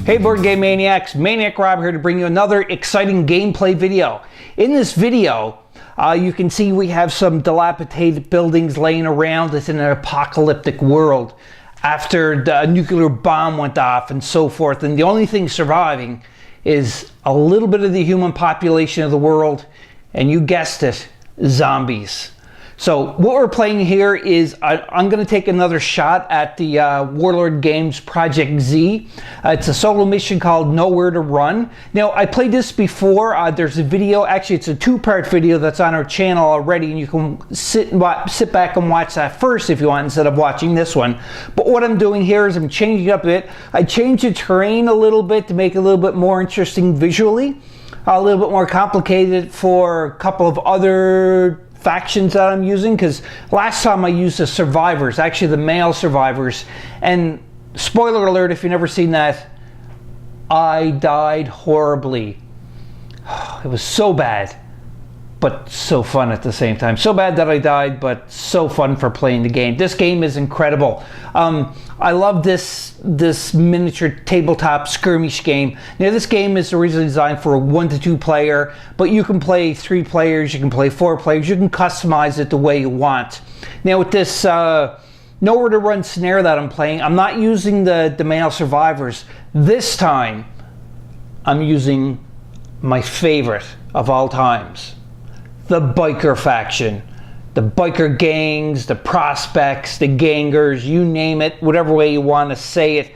Hey Board Game Maniacs, Maniac Rob here to bring you another exciting gameplay video. In this video, you can see we have some dilapidated buildings laying around. It's in an apocalyptic world after the nuclear bomb went off and so forth. And the only thing surviving is a little bit of the human population of the world, and you guessed it, zombies. So what we're playing here is I'm going to take another shot at the Warlord Games Project Z. It's a solo mission called Nowhere to Run. Now, I played this before. There's a video, actually it's a two-part video that's on our channel already, and you can sit back and watch that first if you want instead of watching this one. But what I'm doing here is I'm changing up a bit. I changed the terrain a little bit to make it a little bit more interesting visually, a little bit more complicated for a couple of other factions that I'm using, because last time I used the survivors, actually the male survivors, and spoiler alert if you've never seen that, I died horribly. It was so bad, but so fun at the same time. So bad that I died, but so fun for playing the game. This game is incredible. I love this miniature tabletop skirmish game. Now this game is originally designed for a 1 to 2 player, but you can play 3 players, you can play 4 players, you can customize it the way you want. Now with this Nowhere to Run scenario that I'm playing, I'm not using the male survivors. This time, I'm using my favorite of all times, the biker faction. The biker gangs, the prospects, the gangers, you name it, whatever way you want to say it,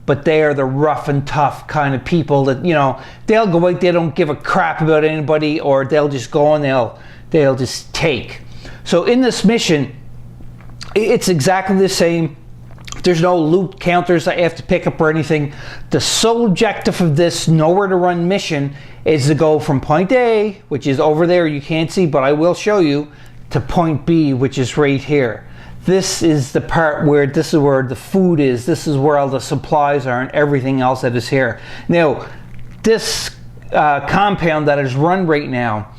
but they are the rough and tough kind of people that, you know, they'll go out, they don't give a crap about anybody, or they'll just go and they'll just take. So in this mission, it's exactly the same. There's no loot counters that you have to pick up or anything. The sole objective of this Nowhere to Run mission is to go from point A, which is over there, you can't see, but I will show you, to point B, which is right here. This is the part where, this is where the food is, this is where all the supplies are and everything else that is here. Now, this compound that is run right now,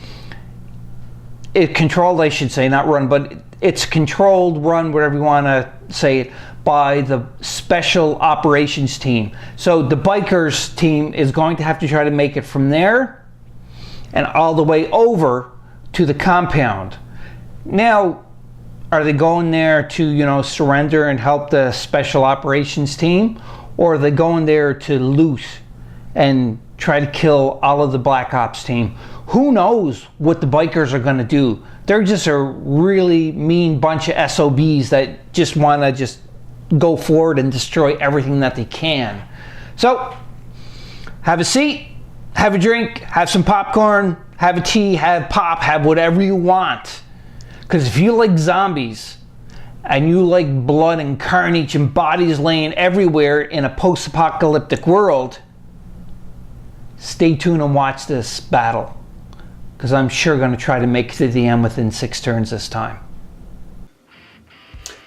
it controlled, I should say, not run, but it's controlled, run, whatever you want to say it, by the special operations team. So the bikers team is going to have to try to make it from there and all the way over to the compound. Now, are they going there to, you know, surrender and help the special operations team, or are they going there to loot and try to kill all of the Black Ops team? Who knows what the bikers are going to do? They're just a really mean bunch of SOBs that just want to just go forward and destroy everything that they can. So, have a seat, have a drink, have some popcorn, have a tea, have pop, have whatever you want. Because if you like zombies, and you like blood and carnage and bodies laying everywhere in a post-apocalyptic world, stay tuned and watch this battle. Because I'm sure going to try to make it to the end within 6 turns this time.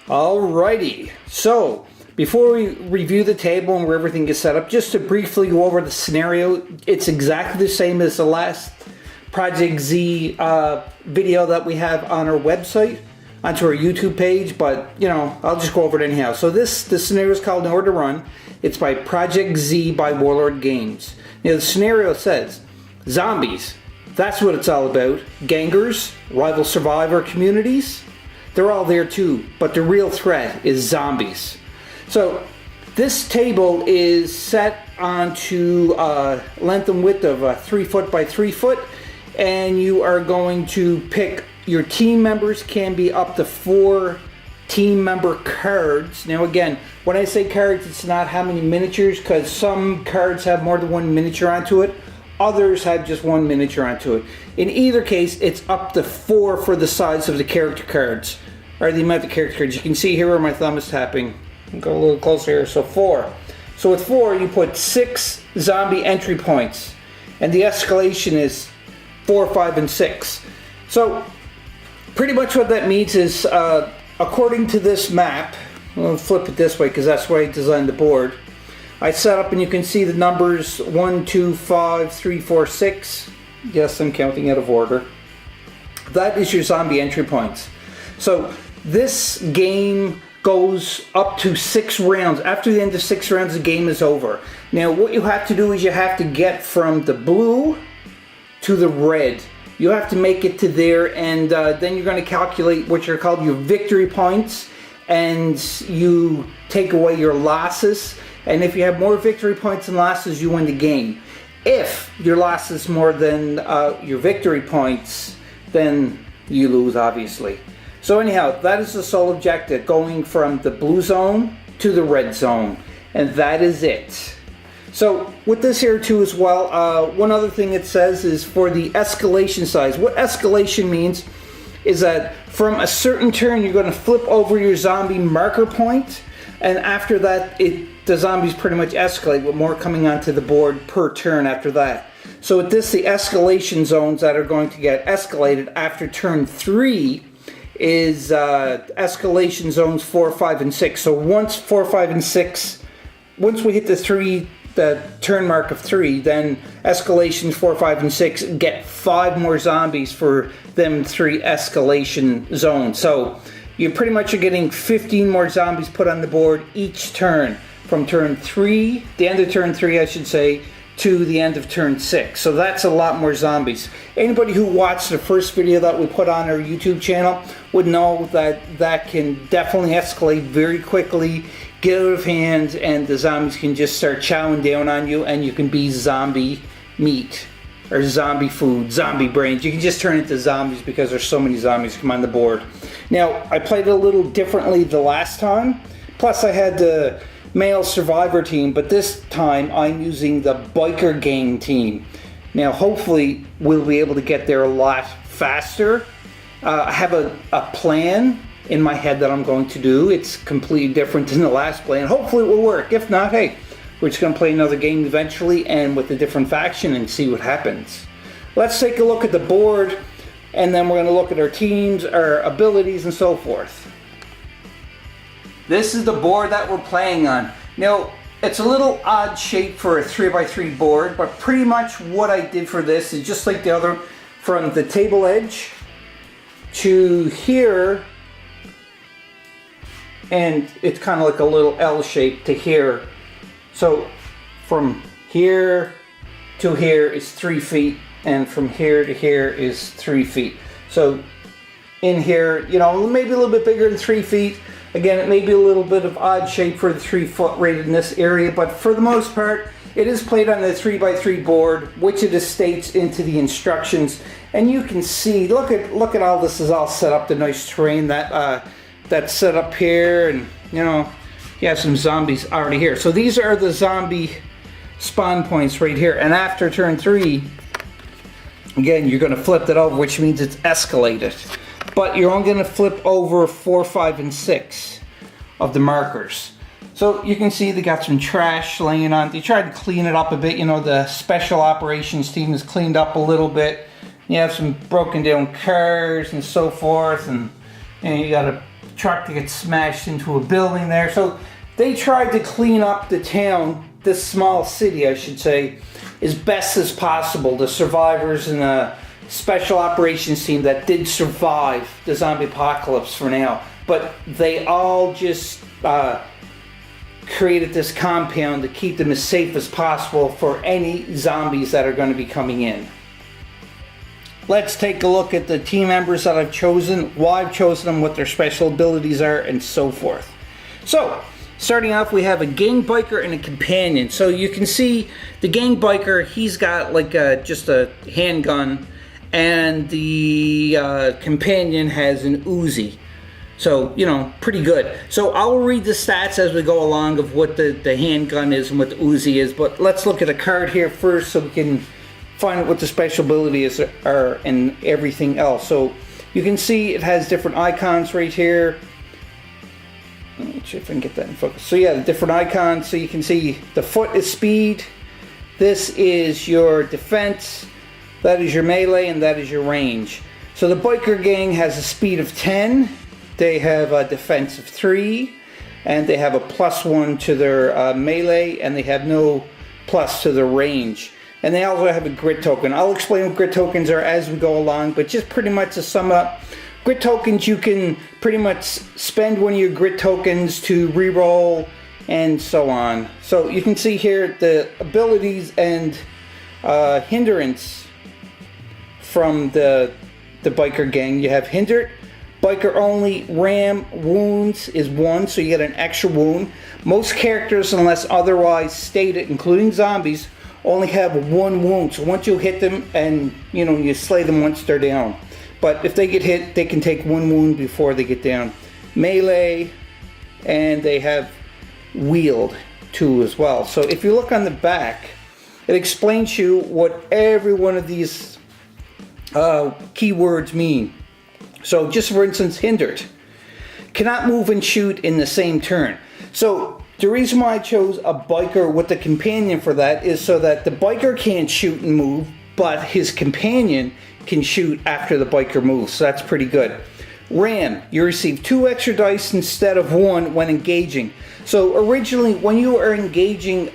Alrighty, so before we review the table and where everything is set up, just to briefly go over the scenario, it's exactly the same as the last Project Z video that we have on our website, onto our YouTube page, but you know, I'll just go over it anyhow. So this scenario is called Nowhere to Run. It's by Project Z by Warlord Games. Now the scenario says, zombies, that's what it's all about. Gangers, rival survivor communities, they're all there too, but the real threat is zombies. So this table is set onto length and width of 3 foot by 3 foot, and you are going to pick, your team members can be up to 4 team member cards. Now again, when I say cards, it's not how many miniatures, because some cards have more than 1 miniature onto it, others have just 1 miniature onto it. In either case, it's up to 4 for the size of the character cards, or the amount of character cards. You can see here where my thumb is tapping. Go a little closer here, so 4. So with 4, you put 6 zombie entry points, and the escalation is 4, 5, and 6. So pretty much what that means is, according to this map, I'll flip it this way because that's why I designed the board. I set up, and you can see the numbers 1, 2, 5, 3, 4, 6. Yes, I'm counting out of order. That is your zombie entry points. So this game goes up to 6 rounds. After the end of 6 rounds, the game is over. Now, what you have to do is you have to get from the blue to the red. You have to make it to there, and then you're going to calculate what are called your victory points, and you take away your losses. And if you have more victory points than losses, you win the game. If your losses more than your victory points, then you lose, obviously. So anyhow, that is the sole objective, going from the blue zone to the red zone, and that is it. So with this here too as well, one other thing it says is for the escalation size. What escalation means is that from a certain turn you're going to flip over your zombie marker point, and after that the zombies pretty much escalate with more coming onto the board per turn after that. So with this, the escalation zones that are going to get escalated after turn 3 is escalation zones 4, 5, and 6. So once 4, 5, and 6, once we hit the turn mark of 3, then escalations 4, 5, and 6 get 5 more zombies for them 3 escalation zones. So you pretty much are getting 15 more zombies put on the board each turn, from turn 3, the end of turn 3 I should say, to the end of turn 6. So that's a lot more zombies. Anybody who watched the first video that we put on our YouTube channel would know that that can definitely escalate very quickly, get out of hand, and the zombies can just start chowing down on you, and you can be zombie meat or zombie food, zombie brains. You can just turn into zombies because there's so many zombies come on the board. Now, I played a little differently the last time. Plus, I had the male survivor team, but this time I'm using the biker gang team. Now, hopefully, we'll be able to get there a lot faster. I have a plan in my head that I'm going to do. It's completely different than the last plan. Hopefully, it will work. If not, hey, we're just going to play another game eventually and with a different faction and see what happens. Let's take a look at the board, and then we're going to look at our teams, our abilities, and so forth. This is the board that we're playing on. Now, it's a little odd shape for a 3x3 board, but pretty much what I did for this is just like the other, from the table edge to here, and it's kind of like a little L shape to here. So from here to here is 3 feet, and from here to here is 3 feet. So in here, you know, maybe a little bit bigger than 3 feet. Again, it may be a little bit of odd shape for the 3 foot right in this area, but for the most part, it is played on the 3x3 board, which it states into the instructions. And you can see, look at all this is all set up, the nice terrain that's set up here, and you know, you have some zombies already here. So these are the zombie spawn points right here. And after turn 3, again, you're going to flip that over, which means it's escalated. But you're only going to flip over 4, 5, and 6 of the markers. So you can see they got some trash laying on. They tried to clean it up a bit. You know, the special operations team has cleaned up a little bit. You have some broken down cars and so forth. And you got a truck that gets smashed into a building there. So they tried to clean up the town, this small city I should say, as best as possible. The survivors and the special operations team that did survive the zombie apocalypse for now, but they all just created this compound to keep them as safe as possible for any zombies that are going to be coming in. Let's take a look at the team members that I've chosen, why I've chosen them, what their special abilities are, and so forth. So starting off, we have a gang biker and a companion. So you can see the gang biker, he's got like just a handgun, and the companion has an Uzi. So, you know, pretty good. So I'll read the stats as we go along of what the handgun is and what the Uzi is, but let's look at a card here first so we can find out what the special abilities are and everything else. So you can see it has different icons right here. Let me see if I can get that in focus. So yeah, the different icons. So you can see the foot is speed, this is your defense, that is your melee, and that is your range. So the biker gang has a speed of 10, they have a defense of 3, and they have a +1 to their melee, and they have no plus to their range. And they also have a grit token. I'll explain what grit tokens are as we go along, but just pretty much to sum up, Grit tokens, you can pretty much spend one of your grit tokens to reroll and so on. So you can see here the abilities and hindrance from the biker gang. You have hindered, biker only, ram, wounds is 1, so you get an extra wound. Most characters, unless otherwise stated, including zombies, only have 1 wound. So once you hit them and you slay them once they're down. But if they get hit, they can take 1 wound before they get down. Melee, and they have wield 2 as well. So if you look on the back, it explains to you what every one of these keywords mean. So just for instance, hindered, cannot move and shoot in the same turn. So the reason why I chose a biker with the companion for that is so that the biker can't shoot and move, but his companion can shoot after the biker moves. So that's pretty good. Ram, you receive 2 extra dice instead of 1 when engaging. So originally, when you are engaging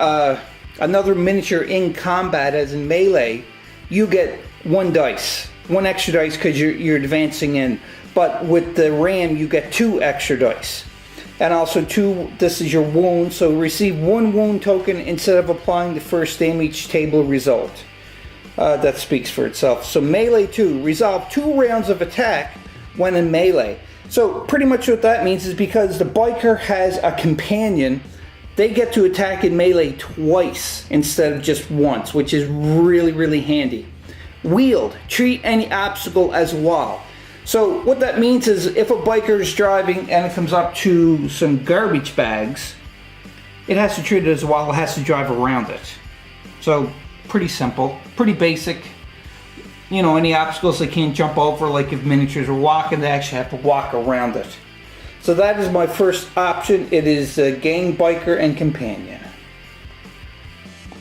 another miniature in combat, as in melee, you get 1 dice, 1 extra dice because you're advancing in. But with the ram, you get 2 extra dice. And also 2, this is your wound, so receive 1 wound token instead of applying the first damage table result. That speaks for itself. So melee 2, resolve 2 rounds of attack when in melee. So pretty much what that means is because the biker has a companion, they get to attack in melee twice instead of just once, which is really, really handy. Wield, treat any obstacle as a wall. So what that means is if a biker is driving and it comes up to some garbage bags, it has to treat it as a wall, it has to drive around it. So pretty simple, pretty basic. Any obstacles they can't jump over, like if miniatures are walking, they actually have to walk around it. So that is my first option. It is gang, biker, and companion.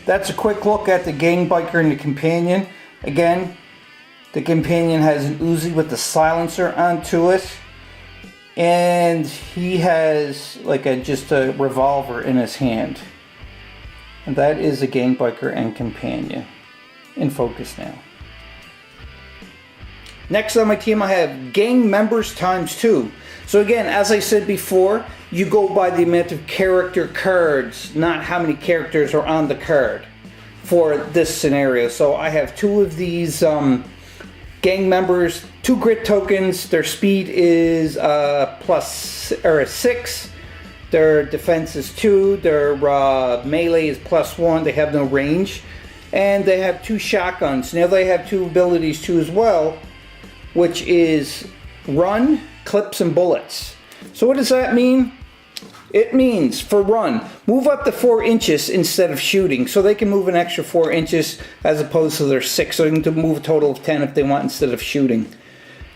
That's a quick look at the gang, biker, and the companion. Again, the companion has an Uzi with the silencer onto it, and he has like just a revolver in his hand. And that is a gang, biker, and companion. In focus now. Next on my team, I have gang members times 2. So again, as I said before, you go by the amount of character cards, not how many characters are on the card for this scenario. So I have 2 of these gang members, 2 grit tokens. Their speed is +6. Their defense is 2. Their melee is +1. They have no range. And they have 2 shotguns. Now they have 2 abilities too as well, which is run, clips, and bullets. So what does that mean? It means, for run, move up to 4 inches instead of shooting. So they can move an extra 4 inches as opposed to their 6. So they can move a total of 10 if they want instead of shooting.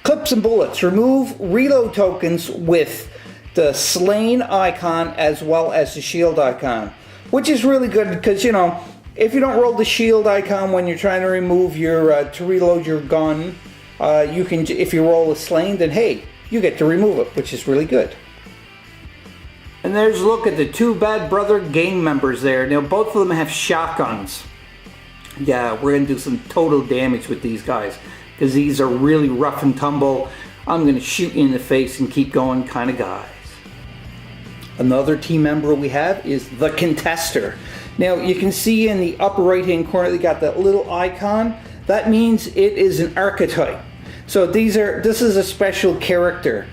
Clips and bullets. Remove reload tokens with the slain icon as well as the shield icon. Which is really good because, if you don't roll the shield icon when you're trying to remove your, to reload your gun, you can, if you roll a slain, then hey, you get to remove it, which is really good. And there's a look at the 2 Bad Brother gang members there. Now both of them have shotguns. Yeah, we're going to do some total damage with these guys because these are really rough and tumble. I'm going to shoot you in the face and keep going kind of guys. Another team member we have is the Contester. Now you can see in the upper right hand corner they got that little icon. That means it is an archetype. So this is a special character.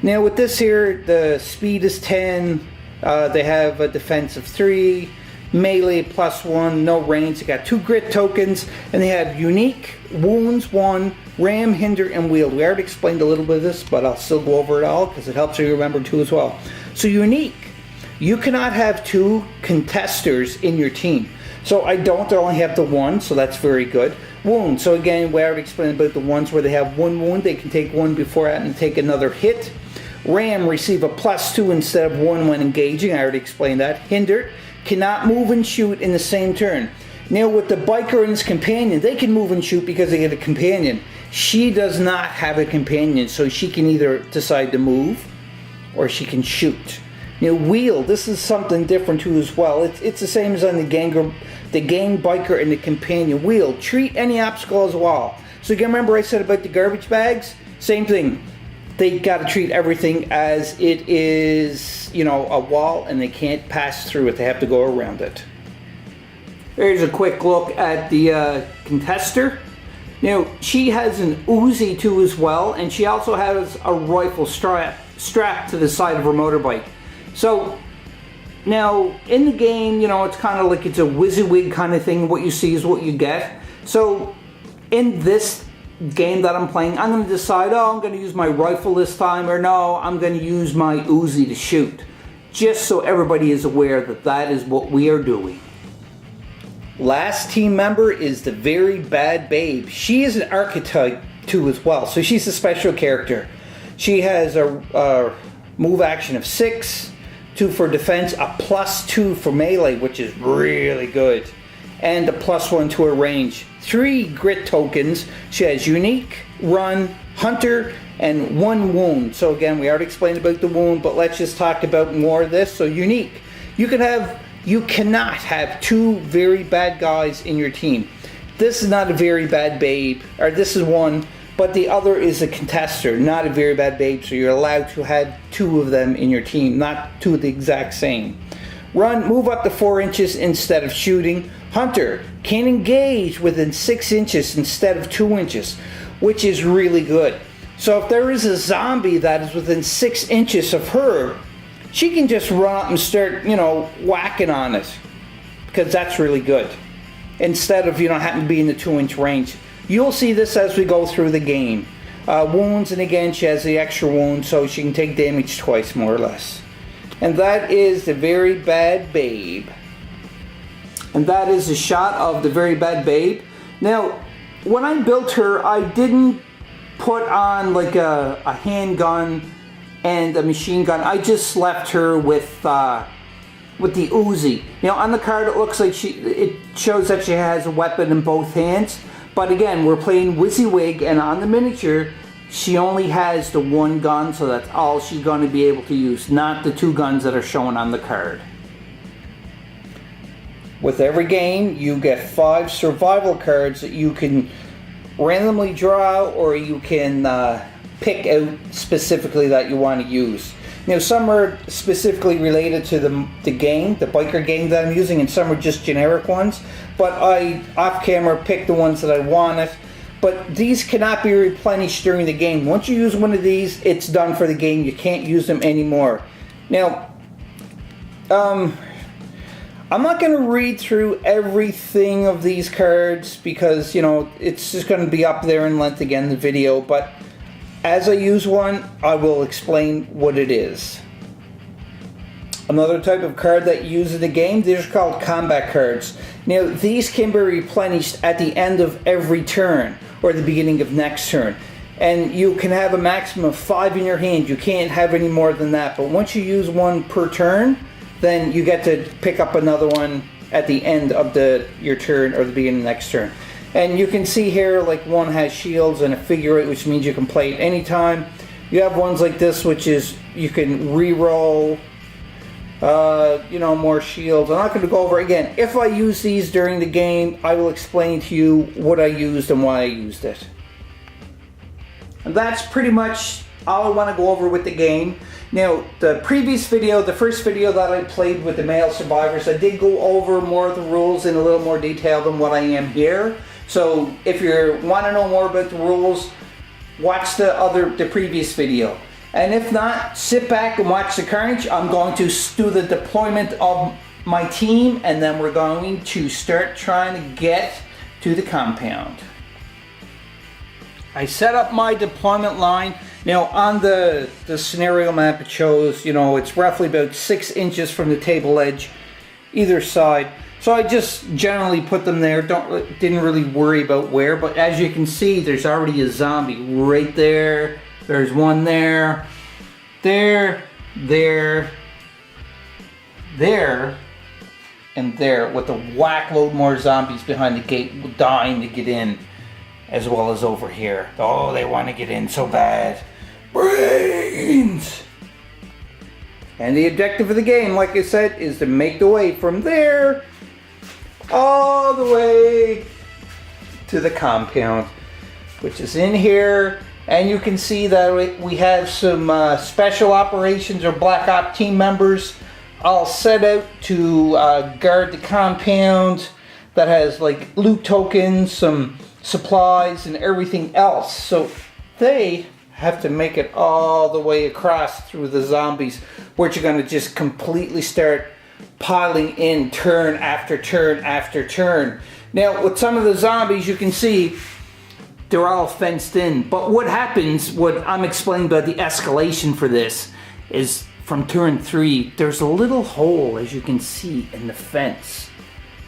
Now with this here, the speed is 10, they have a defense of 3, melee +1, no range, they got 2 grit tokens, and they have unique, wounds 1, ram, hinder, and wield. We already explained a little bit of this, but I'll still go over it all because it helps you remember too as well. So unique, you cannot have 2 contesters in your team. So I only have the 1, so that's very good. Wound, so again, we already explained about the ones where they have 1 wound, they can take 1 before that and take another hit. Ram, receive a +2 instead of 1 when engaging, I already explained that. Hindered, cannot move and shoot in the same turn. Now with the biker and his companion, they can move and shoot because they get a companion. She does not have a companion, so she can either decide to move or she can shoot. Now wheel, this is something different too as well. It's the same as on the gang, biker, and the companion. Wheel, treat any obstacle as a wall. So again, remember I said about the garbage bags? Same thing. they got to treat everything as it is, you know, a wall, and they can't pass through it. They have to go around it. Here's a quick look at the contester. Now, she has an Uzi too as well, and she also has a rifle strapped to the side of her motorbike. So, now, in the game, you know, it's kind of like it's a WYSIWYG kind of thing. What you see is what you get. So, in this game that I'm playing, I'm going to decide, oh, I'm going to use my rifle this time, or no, I'm going to use my Uzi to shoot. Just so everybody is aware that that is what we are doing. Last team member is the Very Bad Babe. She is an archetype too as well, so she's a special character. She has a move action of 6, 2 for defense, a +2 for melee, which is really good, and a +1 to her range. 3 grit tokens. She has unique, run, hunter, and 1 wound. So again, we already explained about the wound, but let's just talk about more of this. So unique, you cannot have 2 very bad guys in your team. This is not a very bad babe, or this is one, but the other is a contester, not a very bad babe, so you're allowed to have 2 of them in your team, not 2 of the exact same. Run, move up to 4 inches instead of shooting. Hunter can engage within 6 inches instead of 2 inches, which is really good. So if there is a zombie that is within 6 inches of her, she can just run up and start, you know, whacking on it, because that's really good. Instead of, you know, having to be in the 2-inch range. You'll see this as we go through the game. Wounds, and again, she has the extra wound, so she can take damage twice, more or less. And that is the Very Bad Babe. And that is a shot of the Very Bad Babe. Now, when I built her, I didn't put on like a handgun and a machine gun. I just left her with the Uzi. You know, on the card it looks like it shows that she has a weapon in both hands. But again, we're playing WYSIWYG, and on the miniature, she only has the 1 gun, so that's all she's going to be able to use, not the 2 guns that are shown on the card. With every game, you get 5 survival cards that you can randomly draw, or you can pick out specifically that you want to use. You know, some are specifically related to the game, the biker game that I'm using, and some are just generic ones. But I, off camera, pick the ones that I wanted. But these cannot be replenished during the game. Once you use one of these, it's done for the game. You can't use them anymore. Now, I'm not going to read through everything of these cards because, you know, it's just going to be up there in length again, the video. But as I use one, I will explain what it is. Another type of card that you use in the game, these are called combat cards. Now, these can be replenished at the end of every turn or the beginning of next turn. And you can have a maximum of 5 in your hand. You can't have any more than that. But once you use one per turn, then you get to pick up another one at the end of your turn or the beginning of the next turn. And you can see here, like, one has shields and a figure 8, which means you can play it anytime. You have ones like this, which is you can re-roll, you know, more shields. I'm not going to go over it again. If I use these during the game, I will explain to you what I used and why I used it. And that's pretty much all I want to go over with the game. Now, the previous video, the first video that I played with the male survivors, I did go over more of the rules in a little more detail than what I am here. So if you want to know more about the rules, watch the previous video. And if not, sit back and watch the carnage. I'm going to do the deployment of my team, and then we're going to start trying to get to the compound. I set up my deployment line. Now on the scenario map, it shows, you know, it's roughly about 6 inches from the table edge either side. So I just generally put them there. Didn't really worry about where, but as you can see, there's already a zombie right there. There's one there, there, and there, with a whack load more zombies behind the gate dying to get in, as well as over here. Oh, they want to get in so bad. Brains! And the objective of the game, like I said, is to make the way from there all the way to the compound, which is in here. And you can see that we have some special operations or black op team members all set out to guard the compound that has like loot tokens, some supplies, and everything else. So they have to make it all the way across through the zombies, which are going to just completely start piling in turn after turn after turn. Now with some of the zombies, you can see they're all fenced in, but what happens, what I'm explaining about the escalation for this, is from turn 3, there's a little hole, as you can see, in the fence.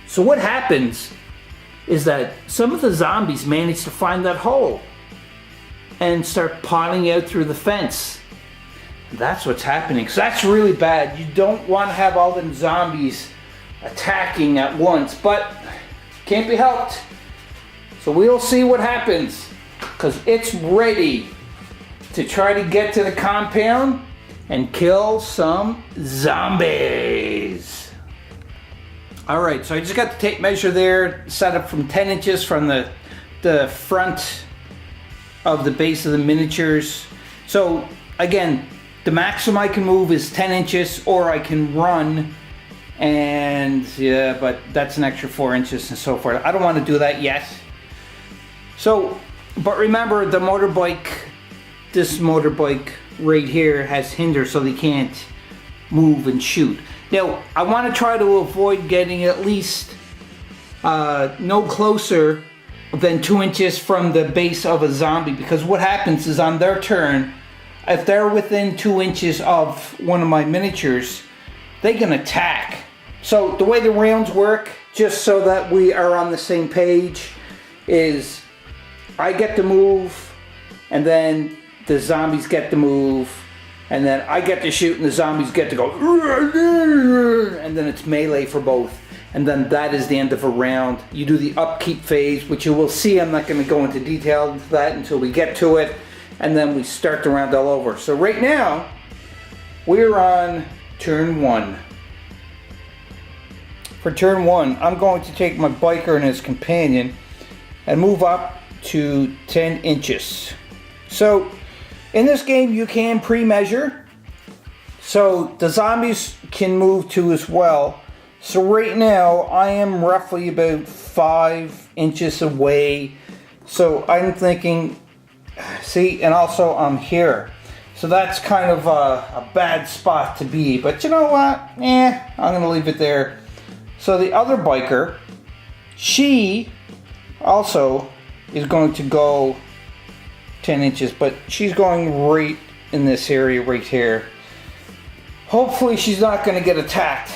So what happens is that some of the zombies manage to find that hole and start piling out through the fence. That's what's happening. So that's really bad. You don't want to have all them zombies attacking at once, but can't be helped. So we'll see what happens, because it's ready to try to get to the compound and kill some zombies. All right, so I just got the tape measure there, set up from 10 inches from the front of the base of the miniatures. So again, the maximum I can move is 10 inches, or I can run, and yeah, but that's an extra 4 inches and so forth. I don't want to do that yet. So, but remember, the motorbike, this motorbike right here has hinder, so they can't move and shoot. Now, I want to try to avoid getting at least no closer than 2 inches from the base of a zombie, because what happens is on their turn, if they're within 2 inches of one of my miniatures, they can attack. So the way the rounds work, just so that we are on the same page, is I get to move, and then the zombies get to move, and then I get to shoot, and the zombies get to go, and then it's melee for both. And then that is the end of a round. You do the upkeep phase, which you will see. I'm not going to go into detail into that until we get to it, and then we start the round all over. So right now, we're on turn 1. For turn 1, I'm going to take my biker and his companion and move up to 10 inches. So in this game you can pre-measure, so the zombies can move too as well. So right now I am roughly about 5 inches away, so I'm thinking, see, and also I'm here, so that's kind of a bad spot to be, but you know what, I'm gonna leave it there. So the other biker, she also is going to go 10 inches, but she's going right in this area right here. Hopefully she's not going to get attacked.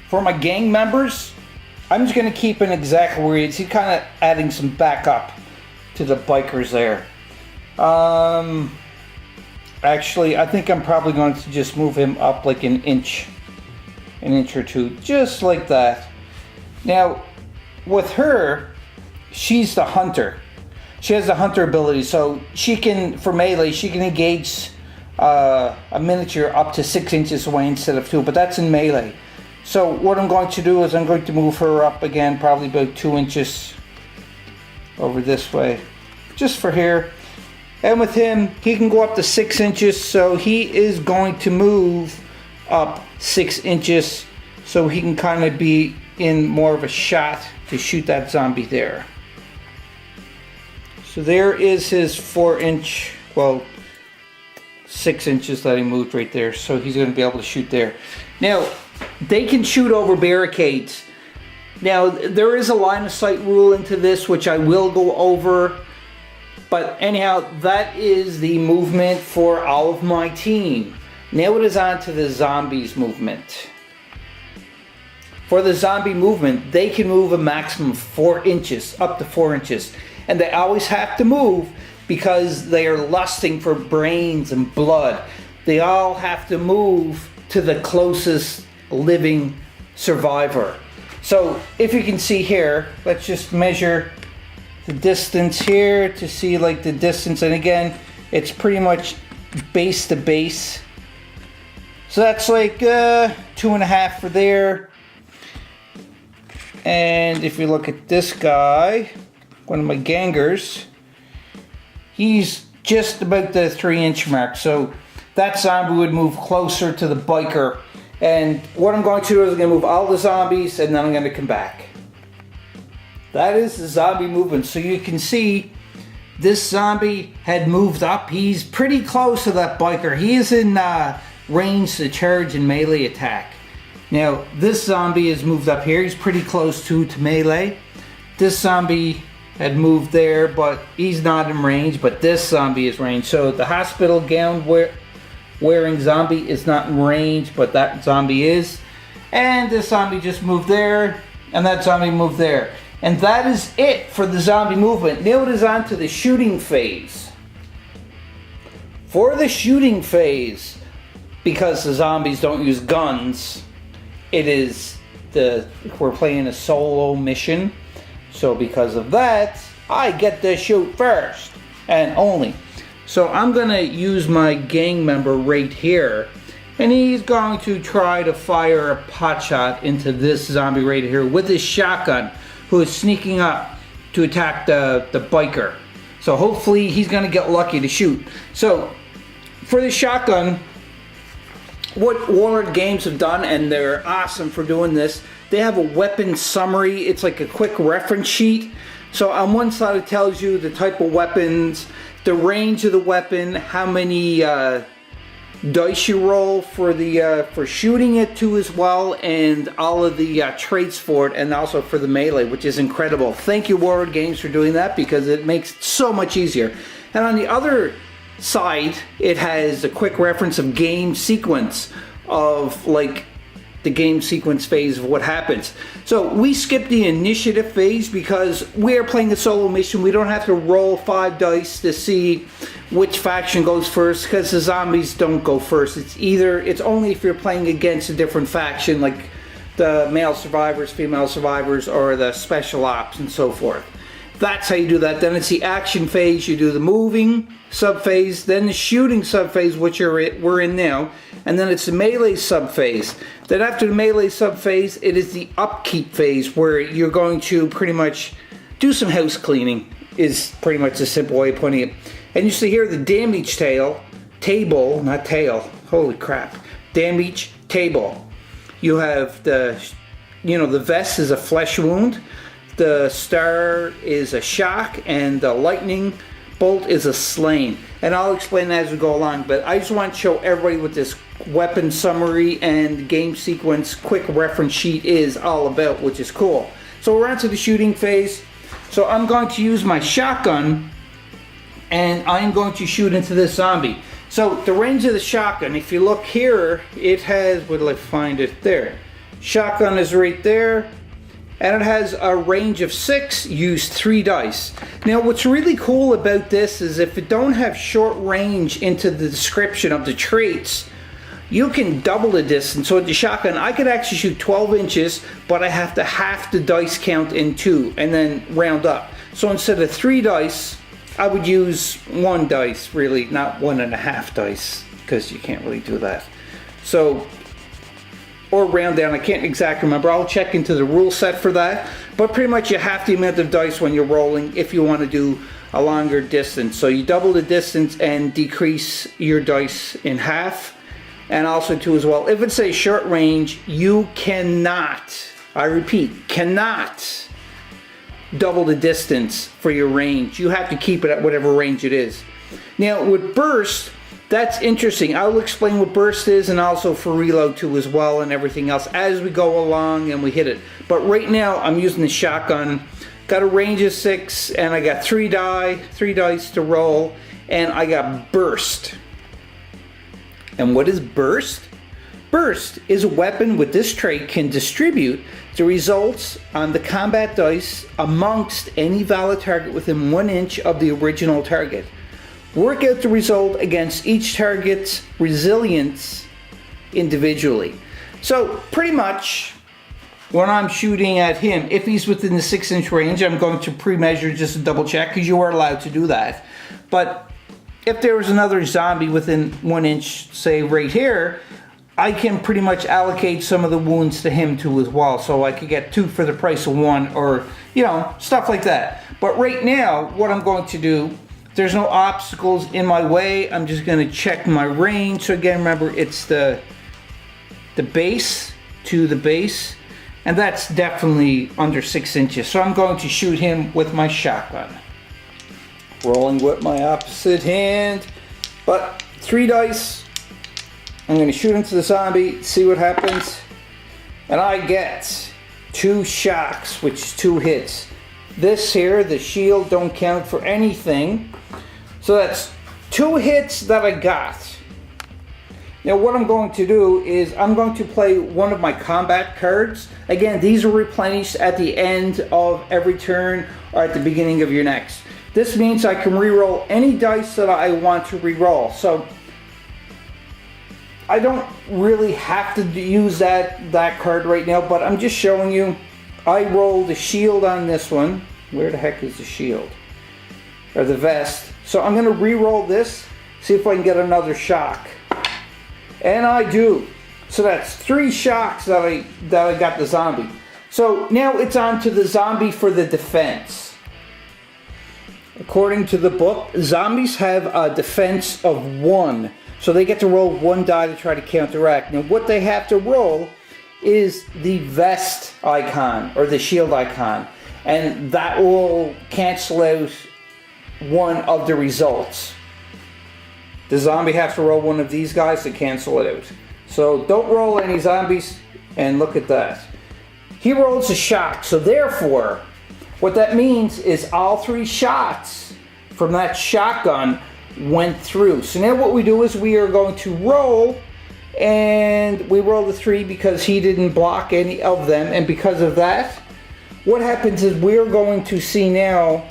For my gang members, I'm just going to keep him exactly where he is. He's kind of adding some backup to the bikers there. Actually, I think I'm probably going to just move him up like an inch or two, just like that. Now, with her, she's the hunter. She has the hunter ability, so she can, for melee, she can engage a miniature up to 6 inches away instead of 2, but that's in melee. So what I'm going to do is I'm going to move her up again, probably about 2 inches over this way, just for here. And with him, he can go up to 6 inches, so he is going to move up 6 inches, so he can kind of be in more of a shot to shoot that zombie there. So there is his 4 inch, well, 6 inches that he moved right there, so he's going to be able to shoot there. Now, they can shoot over barricades. Now, there is a line of sight rule into this, which I will go over, but anyhow, that is the movement for all of my team. Now it is on to the zombies movement. For the zombie movement, they can move a maximum of 4 inches, up to 4 inches. And they always have to move because they are lusting for brains and blood. They all have to move to the closest living survivor. So if you can see here, let's just measure the distance here to see like the distance. And again, it's pretty much base to base. So that's like 2.5 for there. And if you look at this guy, one of my gangers, he's just about the 3-inch mark. So that zombie would move closer to the biker. And what I'm going to do is I'm going to move all the zombies and then I'm going to come back. That is the zombie movement. So you can see this zombie had moved up. He's pretty close to that biker. He is in range to charge and melee attack. Now this zombie has moved up here. He's pretty close to melee. This zombie had moved there, but he's not in range, but this zombie is range. So the hospital gown wearing zombie is not in range, but that zombie is. And this zombie just moved there, and that zombie moved there. And that is it for the zombie movement. Now it is on to the shooting phase. For the shooting phase, because the zombies don't use guns, we're playing a solo mission. So because of that, I get to shoot first and only. So I'm gonna use my gang member right here, and he's going to try to fire a pot shot into this zombie right here with his shotgun, who is sneaking up to attack the biker. So hopefully he's gonna get lucky to shoot. So for the shotgun, what Warlord Games have done, and they're awesome for doing this, they have a weapon summary. It's like a quick reference sheet. So on one side it tells you the type of weapons, the range of the weapon, how many dice you roll for shooting it to as well, and all of the traits for it, and also for the melee, which is incredible. Thank you, Warlord Games, for doing that, because it makes it so much easier. And on the other side, it has a quick reference of game sequence of like the game sequence phase of what happens. So we skip the initiative phase because we are playing a solo mission. We don't have to roll 5 dice to see which faction goes first, because the zombies don't go first. It's only if you're playing against a different faction, like the male survivors, female survivors, or the special ops and so forth. That's how you do that. Then it's the action phase. You do the moving sub-phase, then the shooting sub-phase, which we're in now, and then it's the melee sub-phase. Then after the melee sub-phase, it is the upkeep phase, where you're going to pretty much do some house cleaning, is pretty much a simple way of putting it. And you see here the damage table, not tail, holy crap, damage table. You have the vest is a flesh wound, the star is a shock, and the lightning bolt is a slain. And I'll explain that as we go along, but I just want to show everybody what this weapon summary and game sequence quick reference sheet is all about, which is cool. So we're on to the shooting phase. So I'm going to use my shotgun, and I'm going to shoot into this zombie. So the range of the shotgun, if you look here, it has, where did I find it? There. Shotgun is right there. And it has a range of 6, use 3 dice. Now what's really cool about this is if it don't have short range into the description of the traits, you can double the distance. So with the shotgun, I could actually shoot 12 inches, but I have to half the dice count in 2 and then round up. So instead of 3 dice, I would use 1 dice, really, not 1.5 dice, because you can't really do that. So, or round down, I can't exactly remember. I'll check into the rule set for that. But pretty much you have the amount of dice when you're rolling if you want to do a longer distance. So you double the distance and decrease your dice in half. And also too as well, if it's a short range, you cannot, I repeat, cannot double the distance for your range. You have to keep it at whatever range it is. Now with burst, that's interesting. I'll explain what burst is, and also for reload too as well, and everything else as we go along and we hit it. But right now I'm using the shotgun. Got a range of 6, and I got 3 dice to roll, and I got burst. And what is burst? Burst is a weapon with this trait can distribute the results on the combat dice amongst any valid target within 1 inch of the original target. Work out the result against each target's resilience individually. So pretty much when I'm shooting at him, if he's within the 6-inch range, I'm going to pre-measure just to double check, because you are allowed to do that. But if there was another zombie within 1 inch, say right here, I can pretty much allocate some of the wounds to him too as well. So I could get 2 for the price of 1, or, stuff like that. But right now, what I'm going to do, there's no obstacles in my way. I'm just going to check my range. So again, remember, it's the base to the base, and that's definitely under 6 inches. So I'm going to shoot him with my shotgun. Rolling with my opposite hand, but 3 dice. I'm going to shoot into the zombie, see what happens, and I get 2 shocks, which is 2 hits. This here, the shield, don't count for anything. So that's 2 hits that I got. Now what I'm going to do is I'm going to play one of my combat cards. Again, these are replenished at the end of every turn or at the beginning of your next. This means I can reroll any dice that I want to reroll. So I don't really have to use that card right now, but I'm just showing you. I rolled the shield on this one. Where the heck is the shield? Or the vest. So I'm going to re-roll this, see if I can get another shock. And I do. So that's 3 shocks that I got the zombie. So now it's on to the zombie for the defense. According to the book, zombies have a defense of 1. So they get to roll 1 die to try to counteract. Now what they have to roll is the vest icon or the shield icon. And that will cancel out one of the results. The zombie has to roll one of these guys to cancel it out. So don't roll any zombies, and look at that. He rolls a shock, so therefore, what that means is all 3 shots from that shotgun went through. So now what we do is we are going to roll, and we roll the 3 because he didn't block any of them, and because of that, what happens is we're going to see now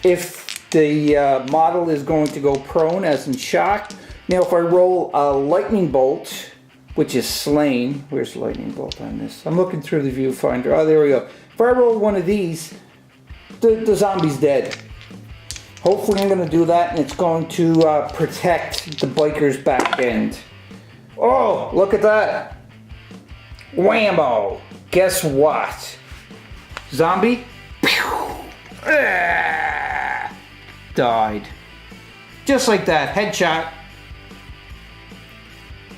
if the model is going to go prone, as in shock. Now if I roll a lightning bolt, which is slain, where's the lightning bolt on this? I'm looking through the viewfinder. Oh, there we go. If I roll one of these, the zombie's dead. Hopefully I'm going to do that, and it's going to protect the biker's back end. Oh, look at that. Whammo. Guess what? Zombie? Died. Just like that. Headshot.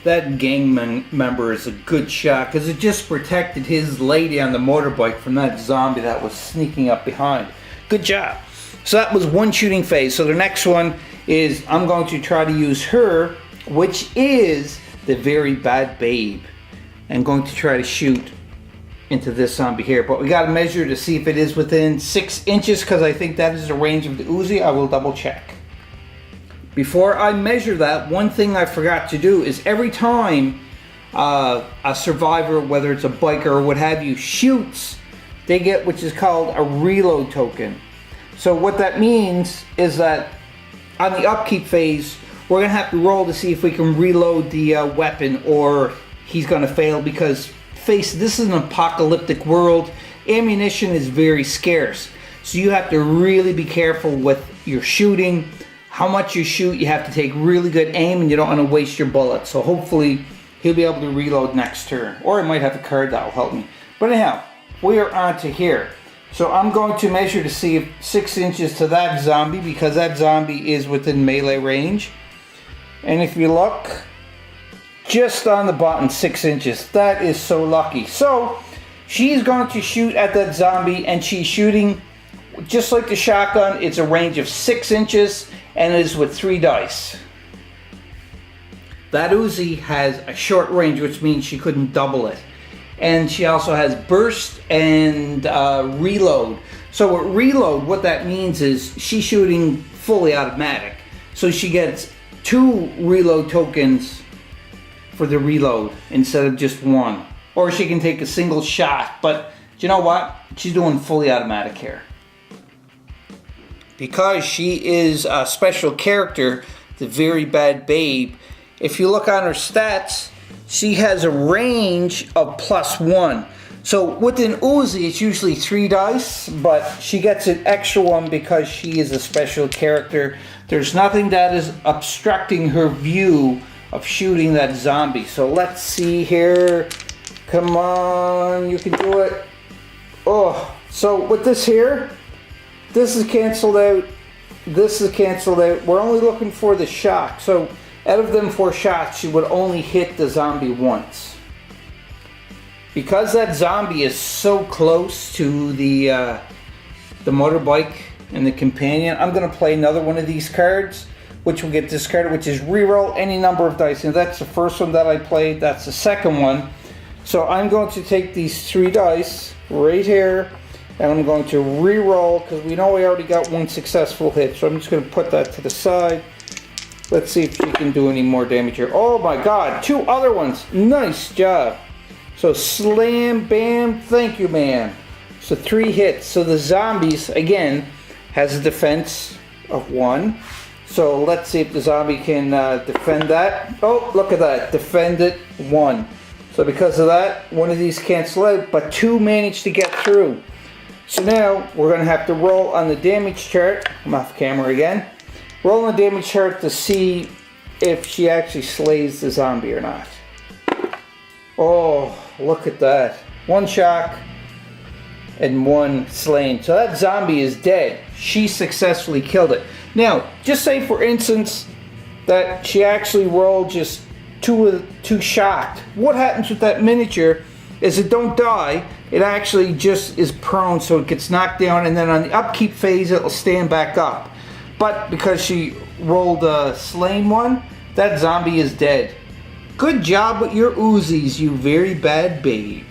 That gang member is a good shot because it just protected his lady on the motorbike from that zombie that was sneaking up behind. Good job. So that was one shooting phase. So the next one is I'm going to try to use her, which is the very bad babe. I'm going to try to shoot into this zombie here, but we got to measure to see if it is within 6 inches because I think that is the range of the Uzi. I will double check. Before I measure that, one thing I forgot to do is every time a survivor, whether it's a biker or what have you, shoots, they get which is called a reload token. So what that means is that on the upkeep phase, we're going to have to roll to see if we can reload the weapon, or he's going to fail because face, this is an apocalyptic world. Ammunition is very scarce. So you have to really be careful with your shooting. How much you shoot, you have to take really good aim, and you don't want to waste your bullets. So hopefully he'll be able to reload next turn. Or I might have a card that will help me. But anyhow, we are on to here. So I'm going to measure to see if 6 inches to that zombie, because that zombie is within melee range. And if you look, just on the button, 6 inches. That is so lucky. So she's going to shoot at that zombie, and she's shooting just like the shotgun. It's a range of 6 inches, and it is with 3 dice. That Uzi has a short range, which means she couldn't double it. And she also has burst and reload. So with reload, what that means is she's shooting fully automatic. So she gets 2 reload tokens for the reload instead of just 1. Or she can take a single shot. But you know what? She's doing fully automatic here. Because she is a special character, the very bad babe, if you look on her stats, she has a range of +1. So with an Uzi, it's usually 3 dice, but she gets an extra one because she is a special character. There's nothing that is obstructing her view of shooting that zombie. So let's see here. Come on, you can do it. Oh, so with this here, this is canceled out this is canceled out. We're only looking for the shock. So out of them 4 shots, she would only hit the zombie once. Because that zombie is so close to the motorbike and the companion, I'm going to play another one of these cards, which will get discarded, which is reroll any number of dice. And that's the first one that I played. That's the second one. So I'm going to take these 3 dice right here, and I'm going to re-roll because we know we already got 1 successful hit. So I'm just going to put that to the side. Let's see if she can do any more damage here. Oh my god, 2 other ones. Nice job. So slam, bam, thank you, ma'am. So 3 hits. So the zombies, again, has a defense of 1. So let's see if the zombie can defend that. Oh, look at that. Defend it 1. So because of that, 1 of these cancel out, but 2 managed to get through. So now we're going to have to roll on the damage chart. I'm off camera again. Roll on the damage chart to see if she actually slays the zombie or not. Oh, look at that. 1 shock and 1 slain. So that zombie is dead. She successfully killed it. Now, just say for instance that she actually rolled just 2 shocked. What happens with that miniature is it don't die. It actually just is prone, so it gets knocked down, and then on the upkeep phase it'll stand back up. But because she rolled a slain one, that zombie is dead. Good job with your Uzis, you very bad babe.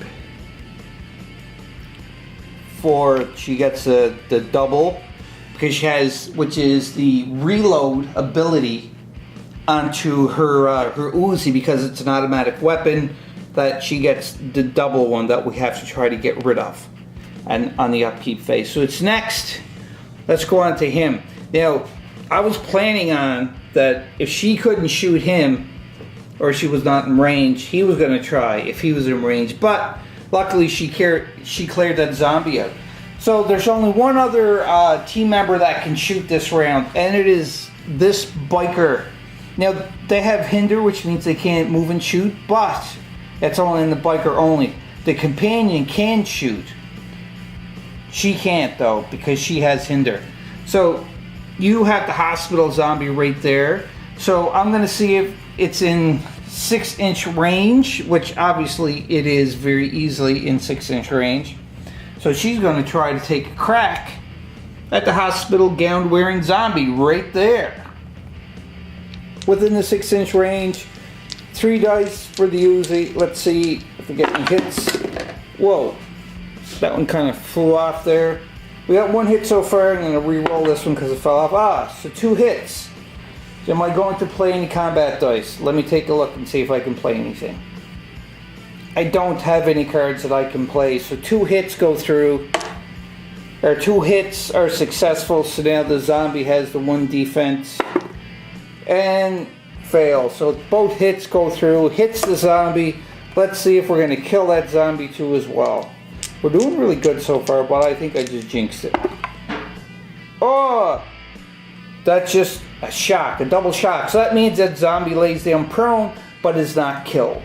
She gets the double, because she has, which is the reload ability onto her Uzi, because it's an automatic weapon, that she gets the double one that we have to try to get rid of, and on the upkeep phase. So it's next. Let's go on to him. Now, I was planning on that if she couldn't shoot him, or she was not in range, he was going to try if he was in range. But luckily, she cleared that zombie out. So there's only one other team member that can shoot this round, and it is this biker. Now, they have hinder, which means they can't move and shoot, but it's only in the biker only. The companion can shoot. She can't, though, because she has hinder. So you have the hospital zombie right there. So I'm going to see if it's in 6-inch range, which obviously it is very easily in 6-inch range. So she's going to try to take a crack at the hospital gown wearing zombie right there. Within the 6-inch range, 3 dice for the Uzi. Let's see if we get any hits. Whoa, that one kind of flew off there. We got 1 hit so far. I'm going to re-roll this one because it fell off. So 2 hits. So am I going to play any combat dice? Let me take a look and see if I can play anything. I don't have any cards that I can play. So 2 hits go through. Or 2 hits are successful. So now the zombie has the 1 defense. And fail. So both hits go through. Hits the zombie. Let's see if we're going to kill that zombie too as well. We're doing really good so far, but I think I just jinxed it. Oh! That's just a shock, a double shock. So that means that zombie lays down prone, but is not killed.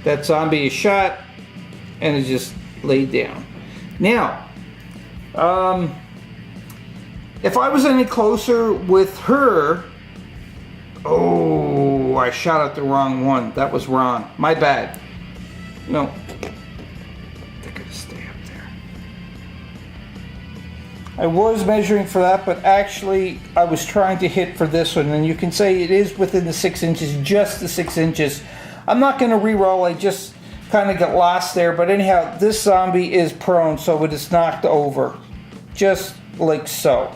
That zombie is shot and is just laid down. Now, if I was any closer with her... Oh, I shot at the wrong one. That was wrong. My bad. No. They're gonna stay up there. I was measuring for that, but actually I was trying to hit for this one, and you can say it is within the 6 inches, just the 6 inches. I'm not going to re-roll. I just kind of got lost there, but anyhow, this zombie is prone, so it is knocked over, just like so.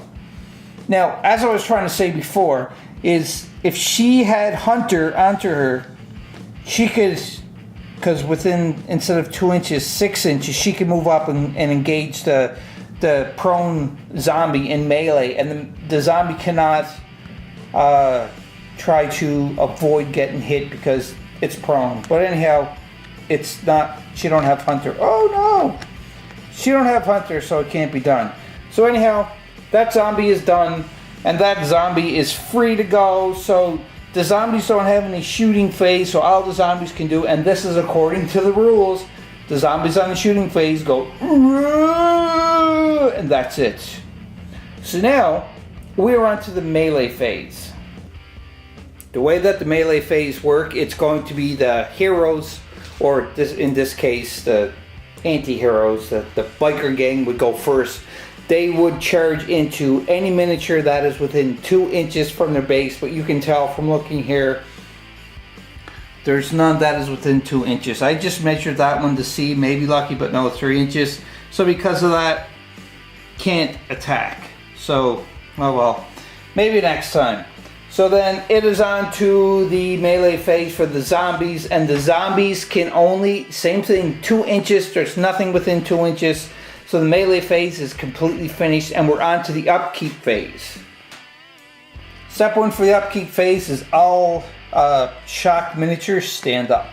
Now, as I was trying to say before, is if she had Hunter onto her, she could, because within, instead of 2 inches, 6 inches, she could move up and engage the prone zombie in melee, and the zombie cannot try to avoid getting hit because it's prone. But anyhow, it's not, she don't have Hunter. Oh no! She don't have Hunter, so it can't be done. So anyhow, that zombie is done, and that zombie is free to go. So the zombies don't have any shooting phase, so all the zombies can do, and this is according to the rules, the zombies on the shooting phase go, and that's it. So now we're on to the melee phase. The way that the melee phase work, it's going to be the heroes, or in this case the anti-heroes, the biker gang would go first. They would charge into any miniature that is within 2 inches from their base, but you can tell from looking here, there's none that is within 2 inches. I just measured that one to see, maybe lucky, but no, 3 inches. So because of that, can't attack. So, oh well, maybe next time. So then it is on to the melee phase for the zombies, and the zombies can only, same thing, 2 inches. There's nothing within 2 inches. So the melee phase is completely finished, and we're on to the upkeep phase. Step 1 for the upkeep phase is all shock miniatures stand up.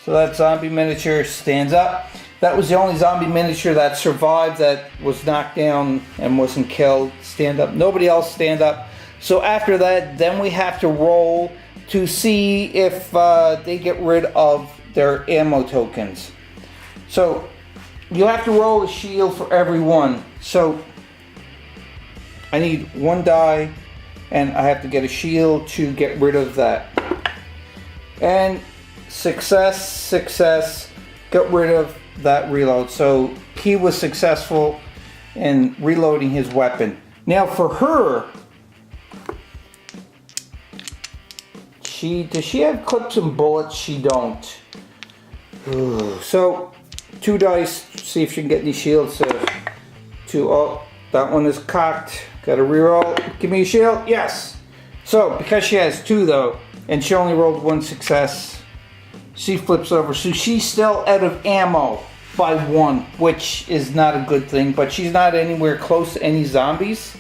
So that zombie miniature stands up. That was the only zombie miniature that survived, that was knocked down and wasn't killed. Stand up. Nobody else stand up. So after that, then we have to roll to see if they get rid of their ammo tokens. So you have to roll a shield for every one. So I need 1 die, and I have to get a shield to get rid of that. And success, success, got rid of that reload. So he was successful in reloading his weapon. Now for her, does she have clips and bullets? She don't. Ooh. So 2 dice, see if she can get any shields. Oh, that one is cocked. Got a reroll. Give me a shield. Yes. So because she has 2 though, and she only rolled 1 success, she flips over. So she's still out of ammo by 1, which is not a good thing, but she's not anywhere close to any zombies.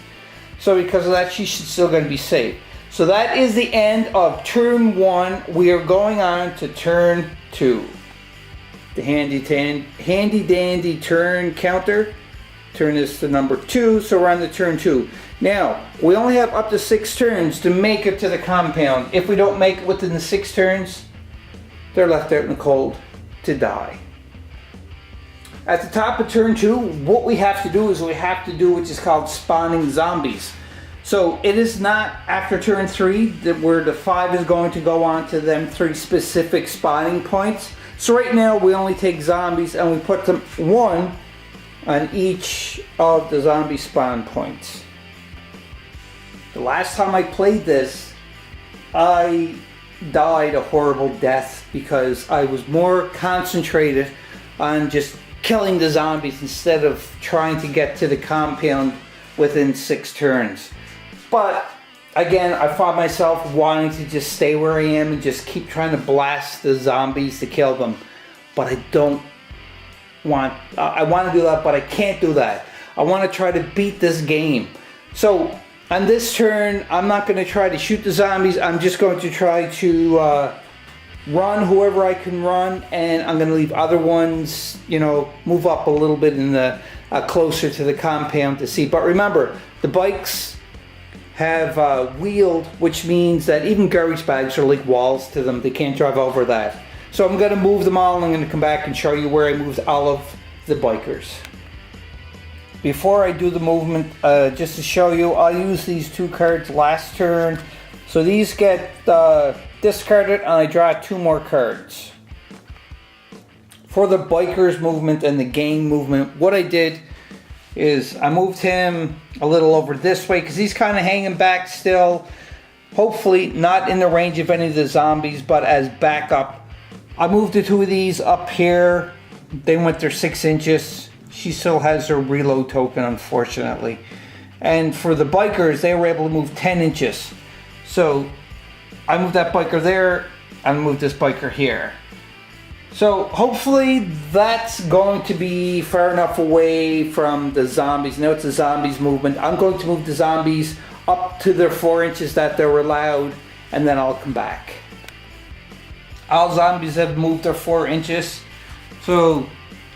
So because of that, she's still going to be safe. So that is the end of turn 1. We are going on to turn 2. The handy dandy turn counter. Turn is to number 2, so we're on the turn 2. Now, we only have up to 6 turns to make it to the compound. If we don't make it within the 6 turns, they're left out in the cold to die. At the top of turn 2, what we have to do is which is called spawning zombies. So it is not after turn 3 where the 5 is going to go on to them 3 specific spawning points. So right now we only take zombies and we put them 1 on each of the zombie spawn points. The last time I played this, I died a horrible death because I was more concentrated on just killing the zombies instead of trying to get to the compound within 6 turns. But again, I found myself wanting to just stay where I am and just keep trying to blast the zombies to kill them. But I don't want, I want to do that, but I can't do that. I want to try to beat this game. So on this turn, I'm not going to try to shoot the zombies. I'm just going to try to run whoever I can run, and I'm going to leave other ones, you know, move up a little bit in the closer to the compound to see. But remember, the bikes have wheeled, which means that even garbage bags are like walls to them. They can't drive over that. So I'm going to move them all, and I'm going to come back and show you where I moved all of the bikers. Before I do the movement, just to show you, I'll use these 2 cards last turn. So these get discarded, and I draw 2 more cards. For the bikers movement and the gang movement, what I did is I moved him a little over this way because he's kind of hanging back still. Hopefully not in the range of any of the zombies, but as backup. I moved the 2 of these up here. They went their 6 inches. She still has her reload token, unfortunately. And for the bikers, they were able to move 10 inches. So I moved that biker there, and moved this biker here. So hopefully that's going to be far enough away from the zombies. Now it's a zombies movement. I'm going to move the zombies up to their 4 inches that they're allowed, and then I'll come back. All zombies have moved their 4 inches. So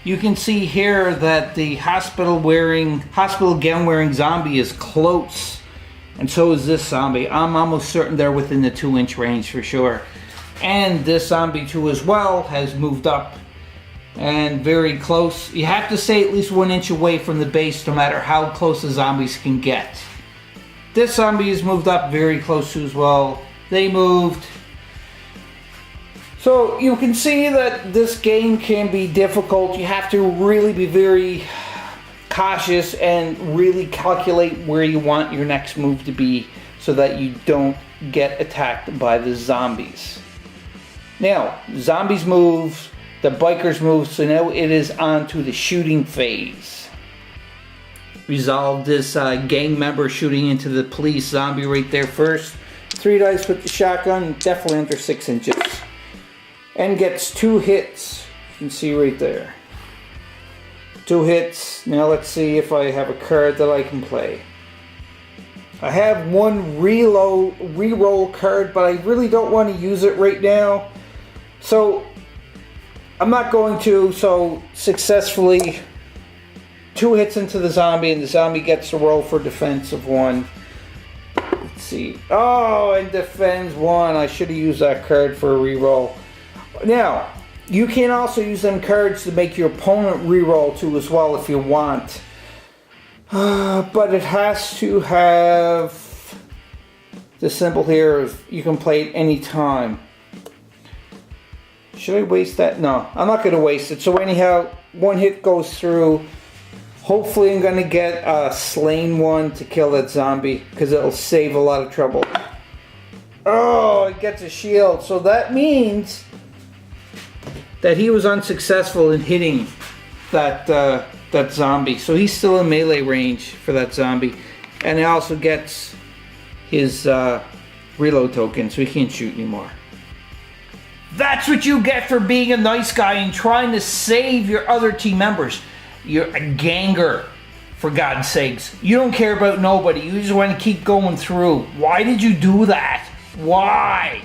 you can see here that the hospital gown wearing zombie is close. And so is this zombie. I'm almost certain they're within the 2-inch range for sure. And this zombie too as well has moved up and very close. You have to stay at least 1 inch away from the base no matter how close the zombies can get. This zombie is moved up very close to as well. They moved. So you can see that this game can be difficult. You have to really be very cautious and really calculate where you want your next move to be so that you don't get attacked by the zombies. Now, zombies move, the bikers move, so now it is on to the shooting phase. Resolve this gang member shooting into the police zombie right there first. 3 dice with the shotgun, definitely under 6 inches. And gets 2 hits. You can see right there. 2 hits. Now let's see if I have a card that I can play. I have one reroll card, but I really don't want to use it right now. So I'm not going to. So successfully 2 hits into the zombie, and the zombie gets to roll for defense of 1. Let's see. Oh, and defends 1. I should have used that card for a reroll. Now, you can also use them cards to make your opponent reroll too as well if you want. But it has to have the symbol here of you can play it any time. Should I waste that? No, I'm not going to waste it. So anyhow, 1 hit goes through. Hopefully I'm going to get a slain 1 to kill that zombie because it'll save a lot of trouble. Oh, it gets a shield. So that means that he was unsuccessful in hitting that that zombie. So he's still in melee range for that zombie. And he also gets his reload token, so he can't shoot anymore. That's what you get for being a nice guy and trying to save your other team members. You're a ganger, for God's sakes. You don't care about nobody. You just want to keep going through. Why did you do that? Why?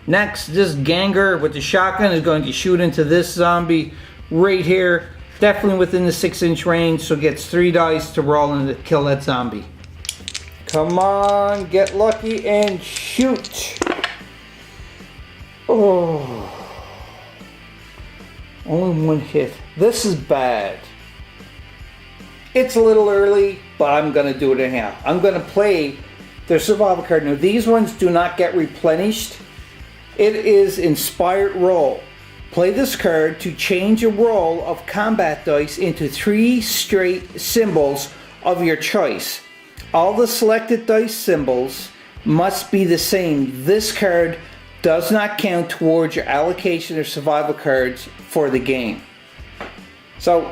Next, this ganger with the shotgun is going to shoot into this zombie right here. Definitely within the 6-inch range, so gets 3 dice to roll and to kill that zombie. Come on, get lucky and shoot. Oh. Only 1 hit. This is bad. It's a little early, but I'm going to do it anyhow. I'm going to play their survival card. Now, these ones do not get replenished. It is Inspired Roll. Play this card to change a roll of combat dice into 3 straight symbols of your choice. All the selected dice symbols must be the same. This card does not count towards your allocation of survival cards for the game. So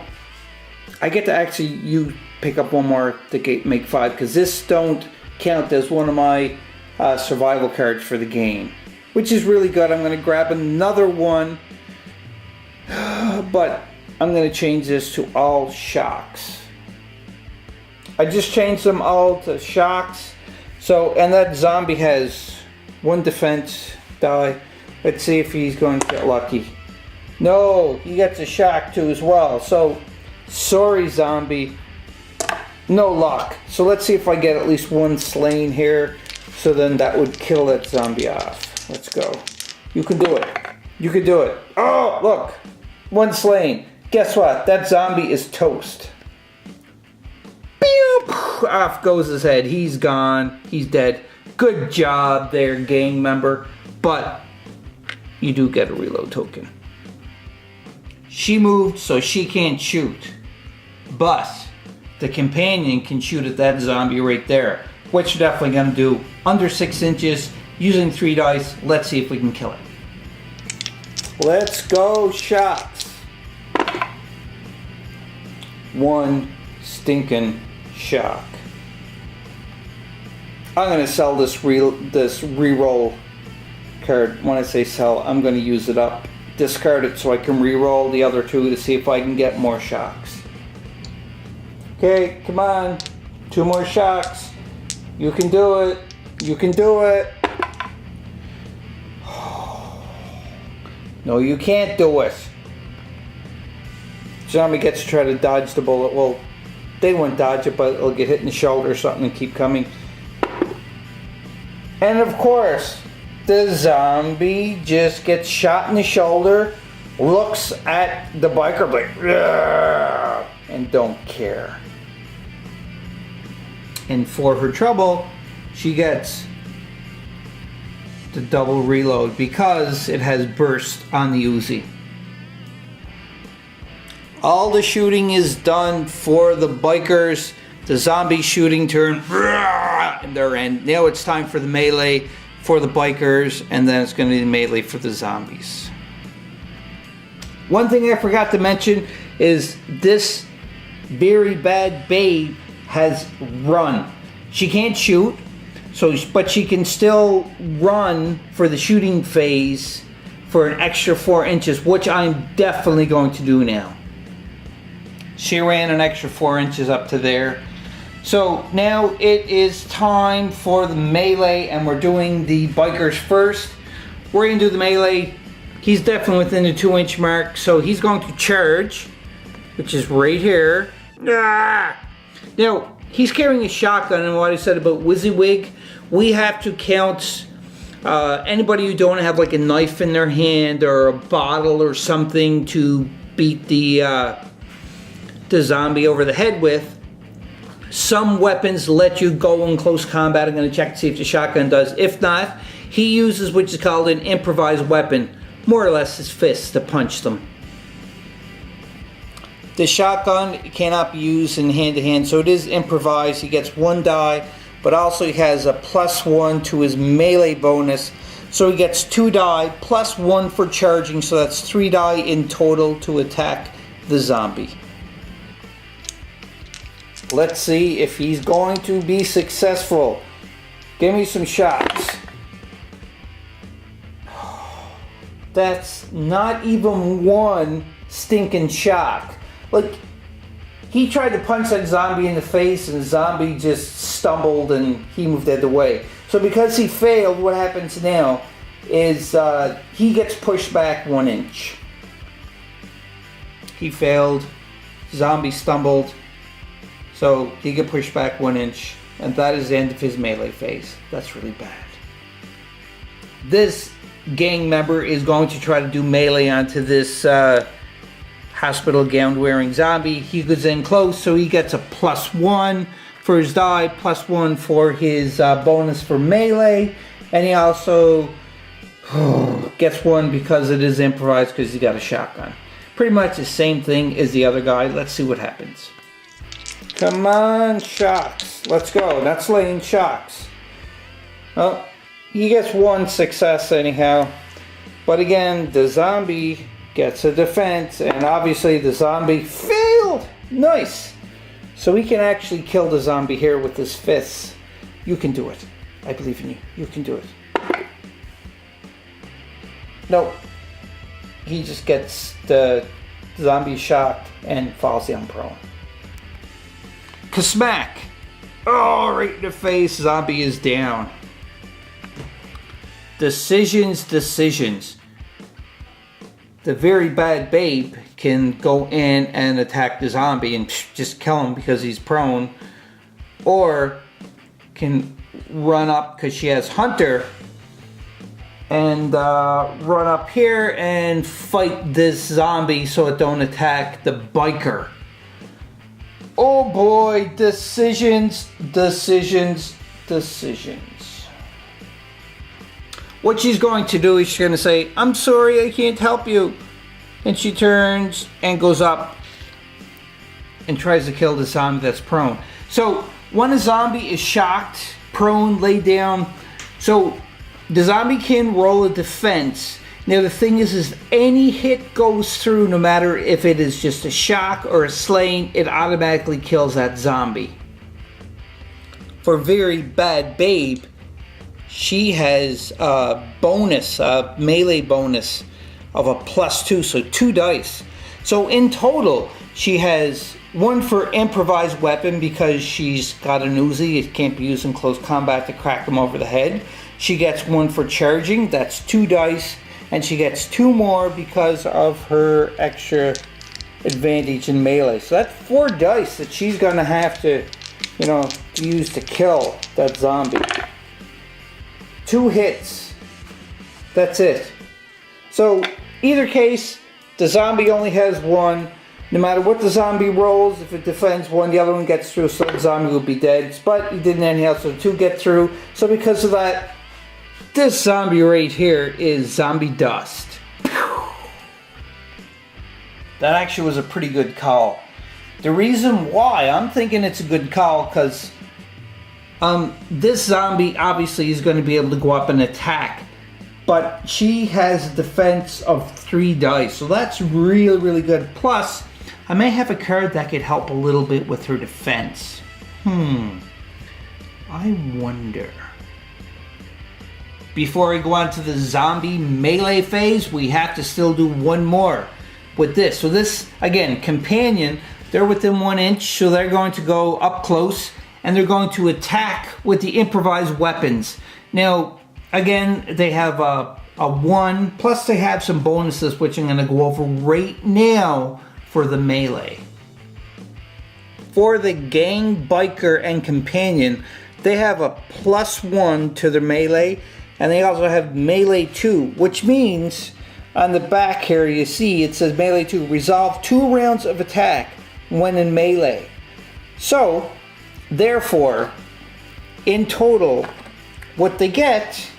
I get to actually pick up 1 more to make 5 because this don't count as one of my survival cards for the game, which is really good. I'm going to grab another one. But I'm going to change this to all shocks. I just changed them all to shocks. So, and that zombie has 1 defense die. Let's see if he's going to get lucky. No, he gets a shock too as well. So, sorry zombie, no luck. So let's see if I get at least 1 slain here. So then that would kill that zombie off. Let's go. You can do it. You can do it. Oh, look. 1 slain. Guess what? That zombie is toast. Pew! Off goes his head. He's gone. He's dead. Good job there, gang member. But you do get a reload token. She moved, so she can't shoot. But the companion can shoot at that zombie right there. Which you're definitely going to do. Under 6 inches, using 3 dice. Let's see if we can kill it. Let's go shots. 1 stinking shock. I'm going to sell this reroll card. When I say sell, I'm going to use it up. Discard it so I can reroll the other 2 to see if I can get more shocks. Okay, come on. 2 more shocks. You can do it. You can do it. No, you can't do it. Zombie gets to try to dodge the bullet. Well, they won't dodge it, but it'll get hit in the shoulder or something and keep coming. And of course, the zombie just gets shot in the shoulder looks at the biker like, "Ugh," and don't care. And for her trouble, she gets the double reload because it has burst on the Uzi. All the shooting is done for the bikers. The zombie shooting turn, and they're in. Now it's time for the melee for the bikers, and then it's going to be the melee for the zombies. One thing I forgot to mention is this very bad babe has run. She can't shoot, but she can still run for the shooting phase for an extra 4 inches, which I'm definitely going to do now. She ran an extra 4 inches up to there. So now it is time for the melee, and we're doing the bikers first. We're going to do the melee. He's definitely within the 2-inch mark, so he's going to charge, which is right here. Now, he's carrying a shotgun, and what I said about WYSIWYG, we have to count anybody who don't have like a knife in their hand or a bottle or something to beat the zombie over the head with. Some weapons let you go in close combat. I'm going to check to see if the shotgun does. If not, he uses which is called an improvised weapon. More or less his fists to punch them. The shotgun cannot be used in hand-to-hand, so it is improvised. He gets 1 die, but also he has a +1 to his melee bonus. So he gets 2 die, +1 for charging, so that's 3 die in total to attack the zombie. Let's see if he's going to be successful. Give me some shots. That's not even one stinking shot. Like, he tried to punch that zombie in the face and the zombie just stumbled and he moved out of the way. So because he failed, what happens now is he gets pushed back 1 inch. He failed, zombie stumbled, so he get pushed back 1 inch, and that is the end of his melee phase. That's really bad. This gang member is going to try to do melee onto this hospital gown wearing zombie. He goes in close, so he gets a +1 for his die, +1 for his bonus for melee, and he also gets 1 because it is improvised because he got a shotgun. Pretty much the same thing as the other guy. Let's see what happens. Come on, shocks. Let's go. That's laying shocks. Well, he gets 1 success anyhow. But again, the zombie gets a defense, and obviously the zombie failed. Nice. So we can actually kill the zombie here with his fists. You can do it. I believe in you. You can do it. Nope. He just gets the zombie shocked and falls down prone. Kasmack! Oh, right in the face. Zombie is down. Decisions. The very bad babe can go in and attack the zombie and just kill him because he's prone, or can run up because she has Hunter and run up here and fight this zombie so it don't attack the biker. Oh boy, decisions. What she's going to do is she's going to say, "I'm sorry, I can't help you." And she turns and goes up and tries to kill the zombie that's prone. So when a zombie is shocked, prone, laid down, so the zombie can roll a defense. Now the thing is any hit goes through, no matter if it is just a shock or a slaying, it automatically kills that zombie. For very bad babe, she has a bonus, a melee bonus of a +2, so 2 dice. So in total, she has 1 for improvised weapon because she's got an Uzi. It can't be used in close combat to crack them over the head. She gets 1 for charging, that's 2 dice. And she gets 2 more because of her extra advantage in melee. So that's 4 dice that she's gonna have to, use to kill that zombie. 2 hits. That's it. So either case, the zombie only has one. No matter what the zombie rolls, if it defends one, the other one gets through, so the zombie will be dead. But he didn't anyhow, so the two get through. So because of that, this zombie right here is zombie dust. That actually was a pretty good call. The reason why I'm thinking it's a good call, because this zombie obviously is going to be able to go up and attack. But she has a defense of 3 dice, so that's really, really good. Plus, I may have a card that could help a little bit with her defense. I wonder. Before I go on to the zombie melee phase, we have to still do one more with this. So this, again, companion, they're within 1 inch, so they're going to go up close, and they're going to attack with the improvised weapons. Now, again, they have a 1, plus they have some bonuses, which I'm going to go over right now for the melee. For the gang, biker, and companion, they have a +1 to their melee, and they also have melee 2, which means on the back here you see it says melee 2, resolve 2 rounds of attack when in melee. So, therefore, in total, what they get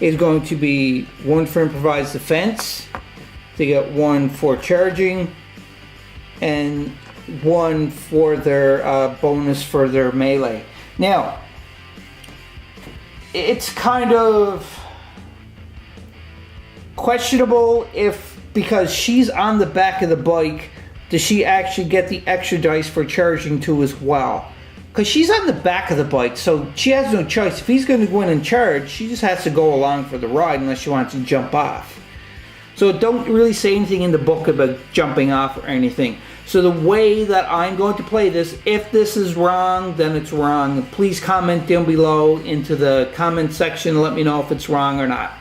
is going to be 1 for improvised defense, they get 1 for charging, and 1 for their bonus for their melee. Now, it's kind of questionable if, because she's on the back of the bike, does she actually get the extra dice for charging too as well? Because she's on the back of the bike, so she has no choice. If he's going to go in and charge, she just has to go along for the ride unless she wants to jump off. So it don't really say anything in the book about jumping off or anything. So the way that I'm going to play this, if this is wrong, then it's wrong. Please comment down below into the comment section and let me know if it's wrong or not.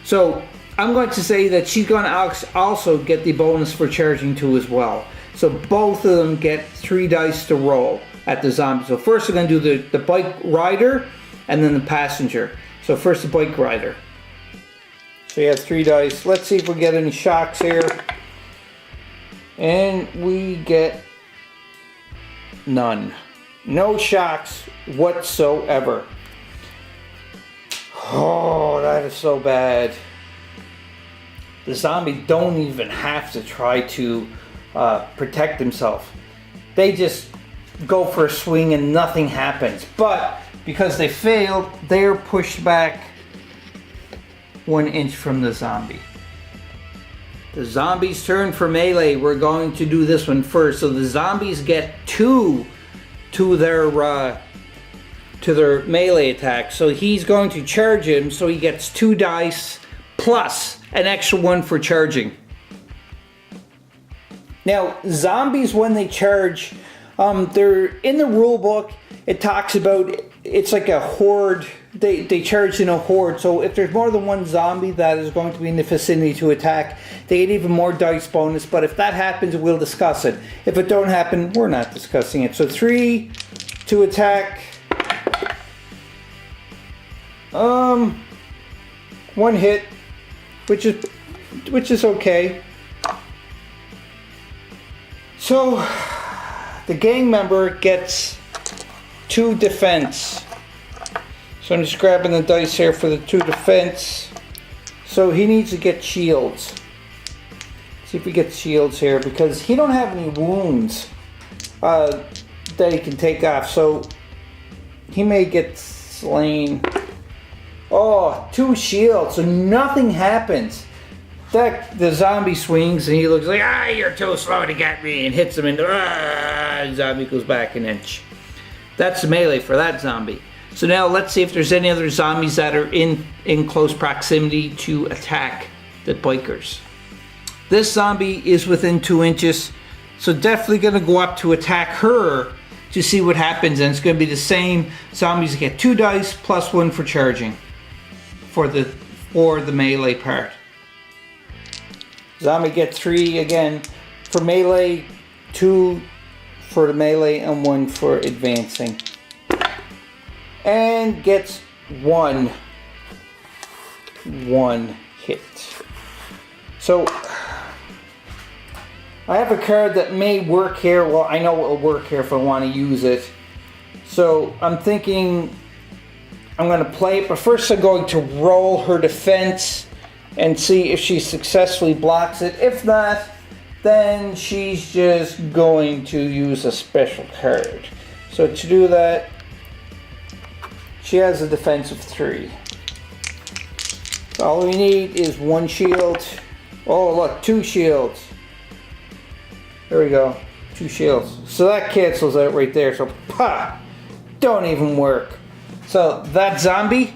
So I'm going to say that she's going to also get the bonus for charging too as well. So both of them get 3 dice to roll at the zombie. So first we're going to do the bike rider and then the passenger. So first the bike rider. So you have 3 dice. Let's see if we get any shocks here. And we get none. No shocks whatsoever. Oh, that is so bad. The zombie don't even have to try to protect himself. They just go for a swing and nothing happens. But because they failed, they're pushed back 1 inch from the zombie. The zombies' turn for melee. We're going to do this one first. So the zombies get 2 to their melee attack. So he's going to charge him, so he gets 2 dice plus an extra 1 for charging. Now, zombies, when they charge, they're in the rule book. It talks about it's like a horde. They charge in a horde. So if there's more than 1 zombie that is going to be in the vicinity to attack, they get even more dice bonus. But if that happens, we'll discuss it. If it don't happen, we're not discussing it. So 3 to attack. 1 hit, which is okay. So the gang member gets 2 defense. So I'm just grabbing the dice here for the 2 defense. So he needs to get shields. See if we get shields here, because he don't have any wounds that he can take off. So he may get slain. Oh, 2 shields, so nothing happens. The zombie swings and he looks like, you're too slow to get me, and hits him, and the zombie goes back 1 inch. That's the melee for that zombie. So now let's see if there's any other zombies that are in close proximity to attack the bikers. This zombie is within 2 inches, so definitely going to go up to attack her to see what happens, and it's going to be the same. Zombies get 2 dice plus 1 for charging for the melee part. Zombie gets 3 again for melee, 2 for the melee, and 1 for advancing. And gets 1 hit. So I have a card that may work here. Well, I know it will work here if I want to use it. So I'm thinking I'm going to play it, but first I'm going to roll her defense and see if she successfully blocks it. If not, then she's just going to use a special card. So to do that, she has a defense of 3. So all we need is 1 shield. Oh look, 2 shields. There we go, 2 shields. So that cancels out right there. So pa, don't even work. So that zombie,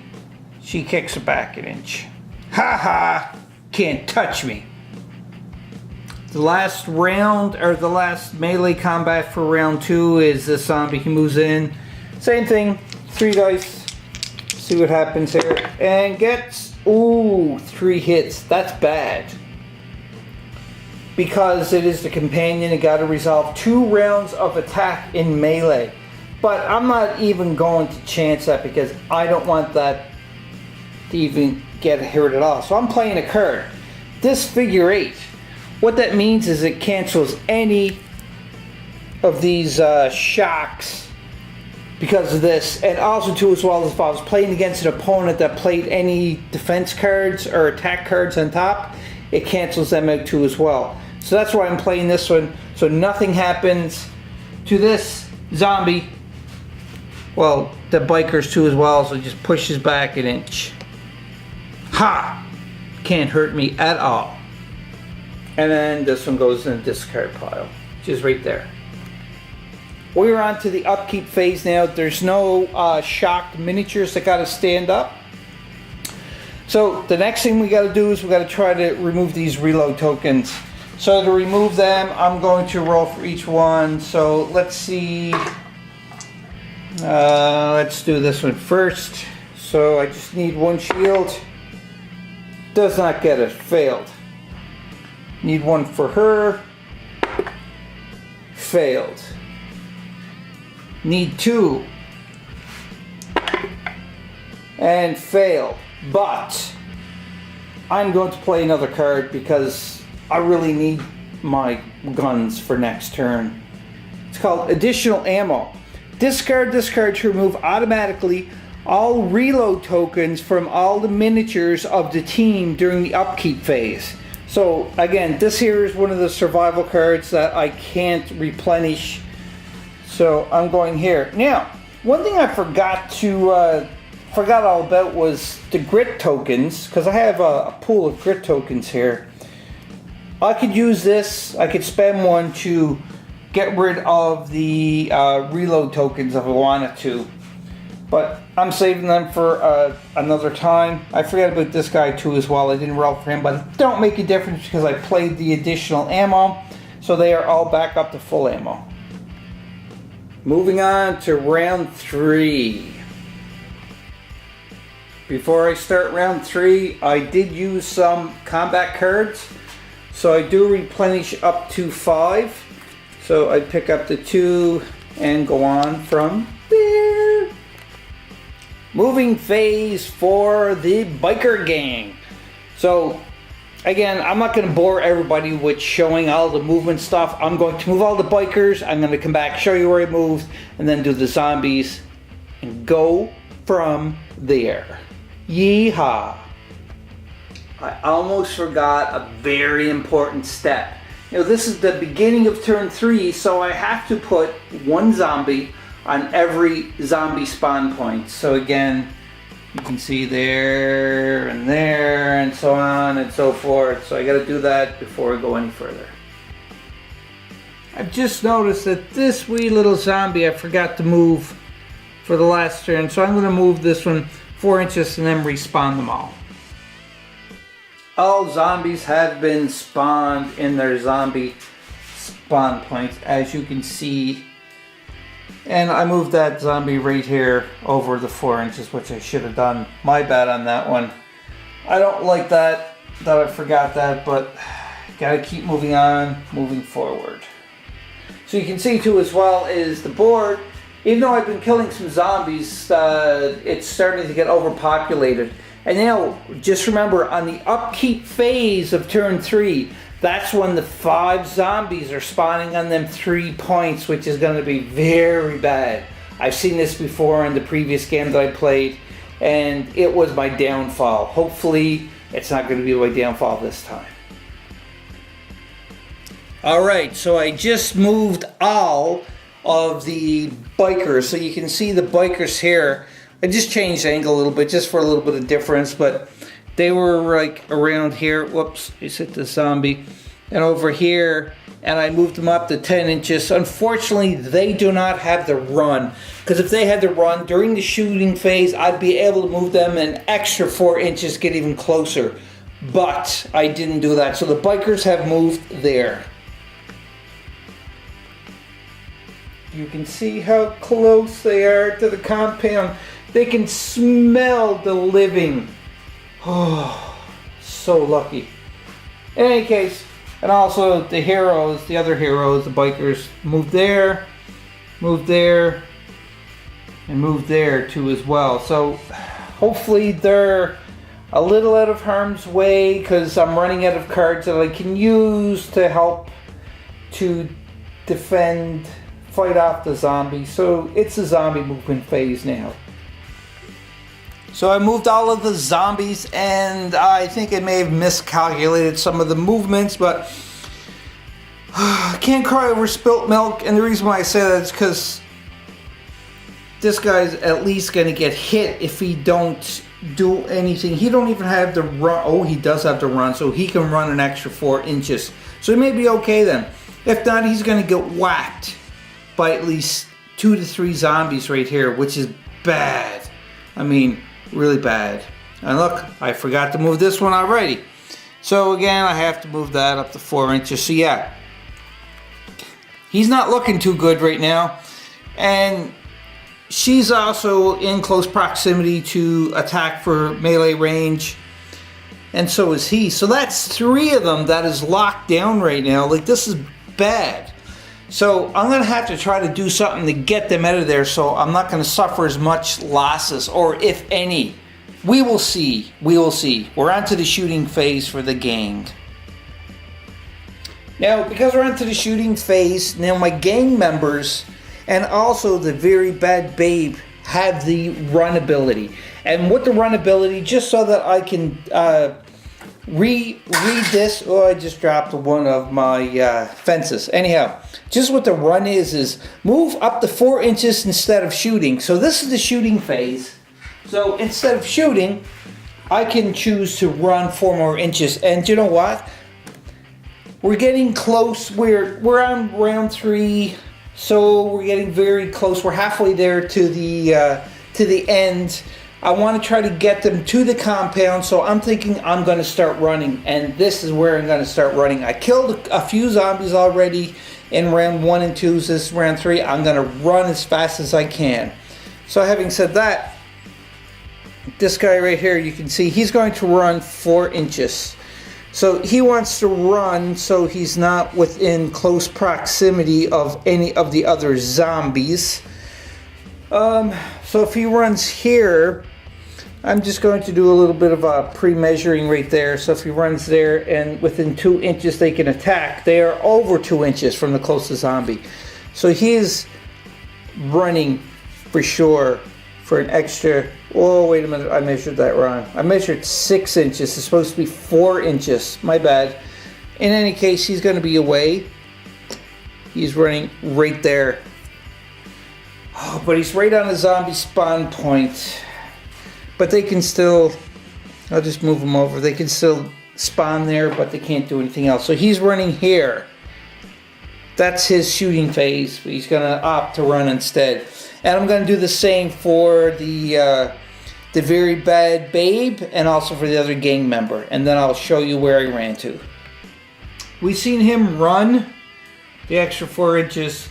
she kicks it back an inch. Ha ha, can't touch me. The last round, or the last melee combat for round 2 is this zombie. He moves in. Same thing, 3 dice. See what happens here. And gets, ooh, 3 hits. That's bad. Because it is the companion, it got to resolve 2 rounds of attack in melee. But I'm not even going to chance that because I don't want that to even get hurt at all. So I'm playing a card. This figure 8. What that means is it cancels any of these shocks because of this. And also too, as well, as if I was playing against an opponent that played any defense cards or attack cards on top, it cancels them out too as well. So that's why I'm playing this one. So nothing happens to this zombie. Well, the bikers too as well, so it just pushes back an inch. Ha! Can't hurt me at all. And then this one goes in the discard pile, which is right there. We're on to the upkeep phase now. There's no shocked miniatures that got to stand up. So the next thing we got to do is we got to try to remove these reload tokens. So to remove them, I'm going to roll for each one. So let's see. Let's do this one first. So I just need 1 shield. Does not get it. Failed. Need 1 for her. Failed. Need 2. And failed. But I'm going to play another card because I really need my guns for next turn. It's called Additional Ammo. Discard this card to remove automatically all reload tokens from all the miniatures of the team during the upkeep phase. So again, this here is one of the survival cards that I can't replenish. So I'm going here. Now, one thing I forgot all about was the grit tokens, because I have a pool of grit tokens here. I could use this. I could spend 1 to get rid of the reload tokens if I wanted to. But I'm saving them for another time. I forgot about this guy too as well. I didn't roll for him, but it don't make a difference because I played the additional ammo. So they are all back up to full ammo. Moving on to round 3. Before I start round 3, I did use some combat cards. So I do replenish up to 5. So I pick up the 2 and go on from there. Moving phase for the biker gang. So again, I'm not going to bore everybody with showing all the movement stuff. I'm going to move all the bikers. I'm going to come back, show you where he moves, and then do the zombies and go from there. Yeehaw. I almost forgot a very important step. You know, this is the beginning of turn 3, so I have to put 1 zombie on every zombie spawn point. So again, you can see there and so on and so forth. So I got to do that before I go any further. I've just noticed that this wee little zombie I forgot to move for the last turn, so I'm going to move this one 4 inches and then respawn them all. All zombies have been spawned in their zombie spawn points, as you can see. And I moved that zombie right here over the 4 inches, which I should have done. My bad on that one. I don't like that I forgot that, but gotta keep moving on, moving forward. So you can see too as well is the board, even though I've been killing some zombies, it's starting to get overpopulated. And now, just remember, on the upkeep phase of turn 3, that's when the 5 zombies are spawning on them 3 points, which is going to be very bad. I've seen this before in the previous game that I played, and it was my downfall. Hopefully, it's not going to be my downfall this time. Alright, so I just moved all of the bikers, so you can see the bikers here. I just changed the angle a little bit, just for a little bit of difference, but they were like around here. Whoops, just hit the zombie. And over here, and I moved them up to 10 inches. Unfortunately, they do not have the run, because if they had the run during the shooting phase, I'd be able to move them an extra 4 inches, get even closer. But I didn't do that, so the bikers have moved there. You can see how close they are to the compound. They can smell the living. Oh, so lucky. In any case, and also the heroes, the other heroes, the bikers, moved there, and moved there too as well. So hopefully they're a little out of harm's way, because I'm running out of cards that I can use to help to defend, fight off the zombies. So it's a zombie movement phase now. So I moved all of the zombies, and I think I may have miscalculated some of the movements, but I can't cry over spilt milk. And the reason why I say that is because this guy's at least going to get hit if he don't do anything. He don't even have the run. Oh, he does have the run, so he can run an extra 4 inches. So he may be okay then. If not, he's going to get whacked by at least 2 to 3 zombies right here, which is bad. I mean, really bad. And look, I forgot to move this one already. So again, I have to move that up to 4 inches. So yeah, he's not looking too good right now. And she's also in close proximity to attack for melee range. And so is he. So that's 3 of them that is locked down right now. Like, this is bad. So I'm going to have to try to do something to get them out of there, so I'm not going to suffer as much losses, or if any. We will see. We will see. We're on to the shooting phase for the gang. Now, because we're on to the shooting phase, now my gang members and also the very bad babe have the run ability. And with the run ability, just so that I can read this. Oh, I just dropped one of my fences. Anyhow, just what the run is move up to 4 inches instead of shooting. So this is the shooting phase. So instead of shooting, I can choose to run 4 more inches. And you know what? We're getting close. We're on round 3, so we're getting very close. We're halfway there to the end. I want to try to get them to the compound, so I'm thinking I'm going to start running, and this is where I'm going to start running. I killed a few zombies already in round 1 and 2, so this is round 3. I'm going to run as fast as I can. So having said that, this guy right here, you can see he's going to run 4 inches. So he wants to run so he's not within close proximity of any of the other zombies. So if he runs here, I'm just going to do a little bit of a pre-measuring right there. So if he runs there and within 2 inches they can attack, they are over 2 inches from the closest zombie. So he is running for sure for an extra, oh wait a minute, I measured that wrong. I measured 6 inches, it's supposed to be 4 inches, my bad. In any case, he's going to be away. He's running right there. Oh, but he's right on the zombie spawn point. But they can still, I'll just move them over. They can still spawn there, but they can't do anything else. So he's running here. That's his shooting phase. He's going to opt to run instead. And I'm going to do the same for the very bad babe and also for the other gang member. And then I'll show you where I ran to. We've seen him run the extra 4 inches,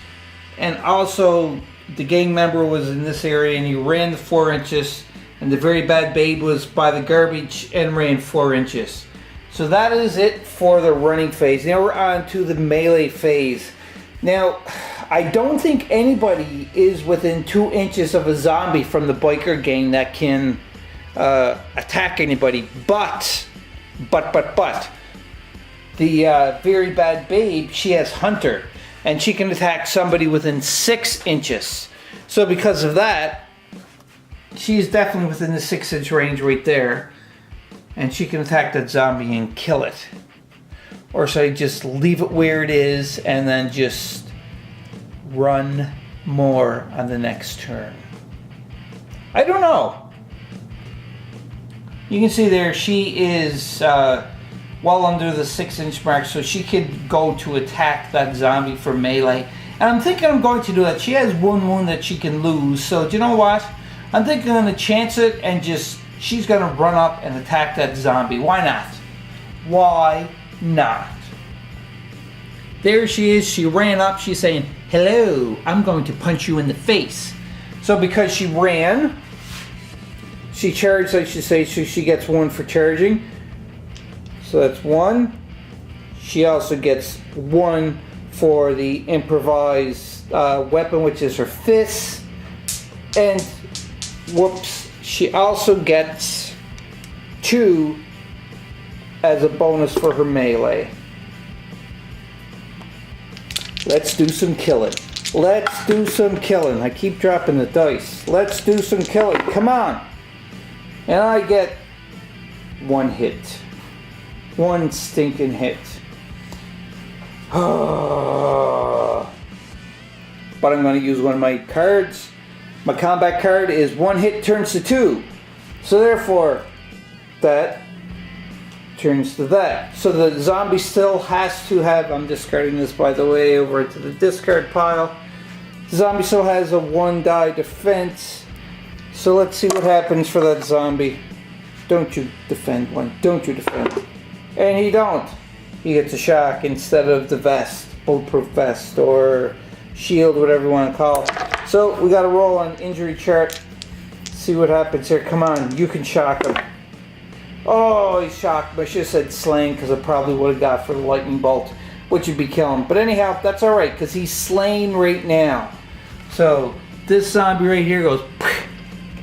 and also the gang member was in this area and he ran the 4 inches, and the very bad babe was by the garbage and ran 4 inches. So that is it for the running phase. Now we're on to the melee phase. Now, I don't think anybody is within 2 inches of a zombie from the biker gang that can attack anybody, but the very bad babe, she has hunter, and she can attack somebody within 6 inches. So because of that, she's definitely within the 6-inch range right there, and she can attack that zombie and kill it. Or should I just leave it where it is and then just run more on the next turn? I don't know. You can see there she is well under the 6-inch mark, so she could go to attack that zombie for melee. And I'm thinking I'm going to do that. She has 1 wound that she can lose, so do you know what? I'm thinking I'm going to chance it and just, she's going to run up and attack that zombie. Why not? Why not? There she is. She ran up. She's saying, hello, I'm going to punch you in the face. So because she ran, she charged, I should say, so she gets 1 for charging. So that's 1. She also gets 1 for the improvised weapon, which is her fist. And whoops, she also gets 2 as a bonus for her melee. Let's do some killing. Let's do some killing. I keep dropping the dice. Let's do some killing. Come on. And I get 1 hit. 1 stinking hit. But I'm going to use one of my cards. My combat card is 1 hit turns to 2. So therefore, that turns to that. So the zombie still has to have, I'm discarding this by the way over to the discard pile. The zombie still has a 1 die defense. So let's see what happens for that zombie. Don't you defend one. Don't you defend. And he don't. He gets a shock instead of the vest. Bulletproof vest or shield, whatever you want to call it. So we got to roll on injury chart. See what happens here. Come on, you can shock him. Oh, he's shocked. I should have said slain because I probably would have got for the lightning bolt, which would be killing. But anyhow, that's all right because he's slain right now. So this zombie right here goes,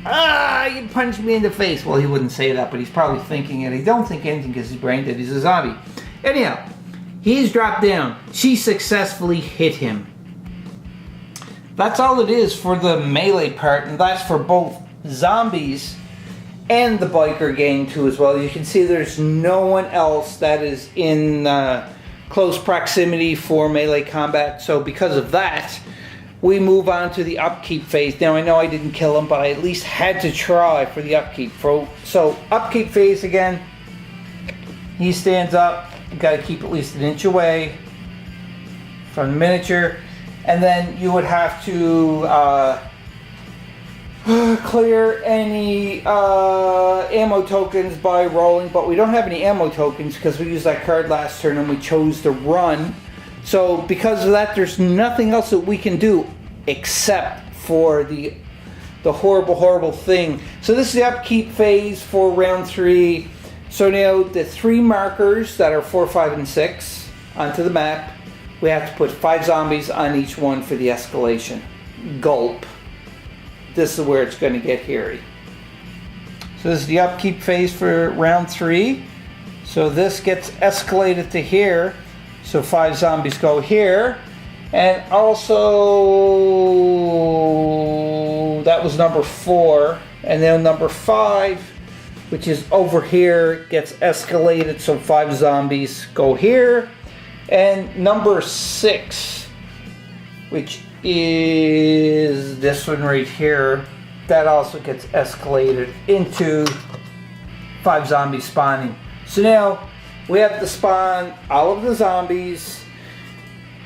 ah, you punched me in the face. Well, he wouldn't say that, but he's probably thinking it. He don't think anything because he's brain dead. He's a zombie. Anyhow, he's dropped down. She successfully hit him. That's all it is for the melee part, and that's for both zombies and the biker gang too as well. You can see there's no one else that is in close proximity for melee combat. So because of that, we move on to the upkeep phase. Now I know I didn't kill him, but I at least had to try for the upkeep. So upkeep phase again, he stands up. You got to keep at least 1 inch away from the miniature. And then you would have to clear any ammo tokens by rolling, but we don't have any ammo tokens because we used that card last turn and we chose to run. So because of that, there's nothing else that we can do except for the horrible thing. So this is the upkeep phase for round 3. So now the 3 markers that are 4, 5, and 6 onto the map, we have to put 5 zombies on each one for the escalation. Gulp. This is where it's going to get hairy. So this is the upkeep phase for round 3. So this gets escalated to here. So 5 zombies go here. And also, that was number 4. And then number 5, which is over here, gets escalated. So 5 zombies go here. And number 6, which is this one right here, that also gets escalated into 5 zombies spawning. So now we have to spawn all of the zombies,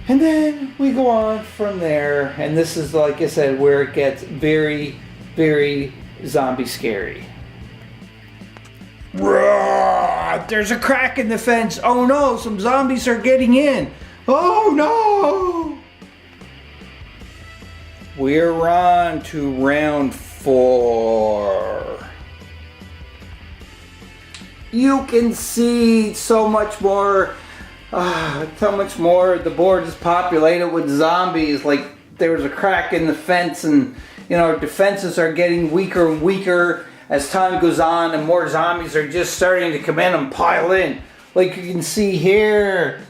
and then we go on from there. And this is, like I said, where it gets very, very zombie scary. There's a crack in the fence. Oh no, some zombies are getting in. Oh no! We're on to round 4. You can see so much more. So much more. The board is populated with zombies. Like there was a crack in the fence, and our defenses are getting weaker and weaker as time goes on, and more zombies are just starting to come in and pile in. Like you can see here.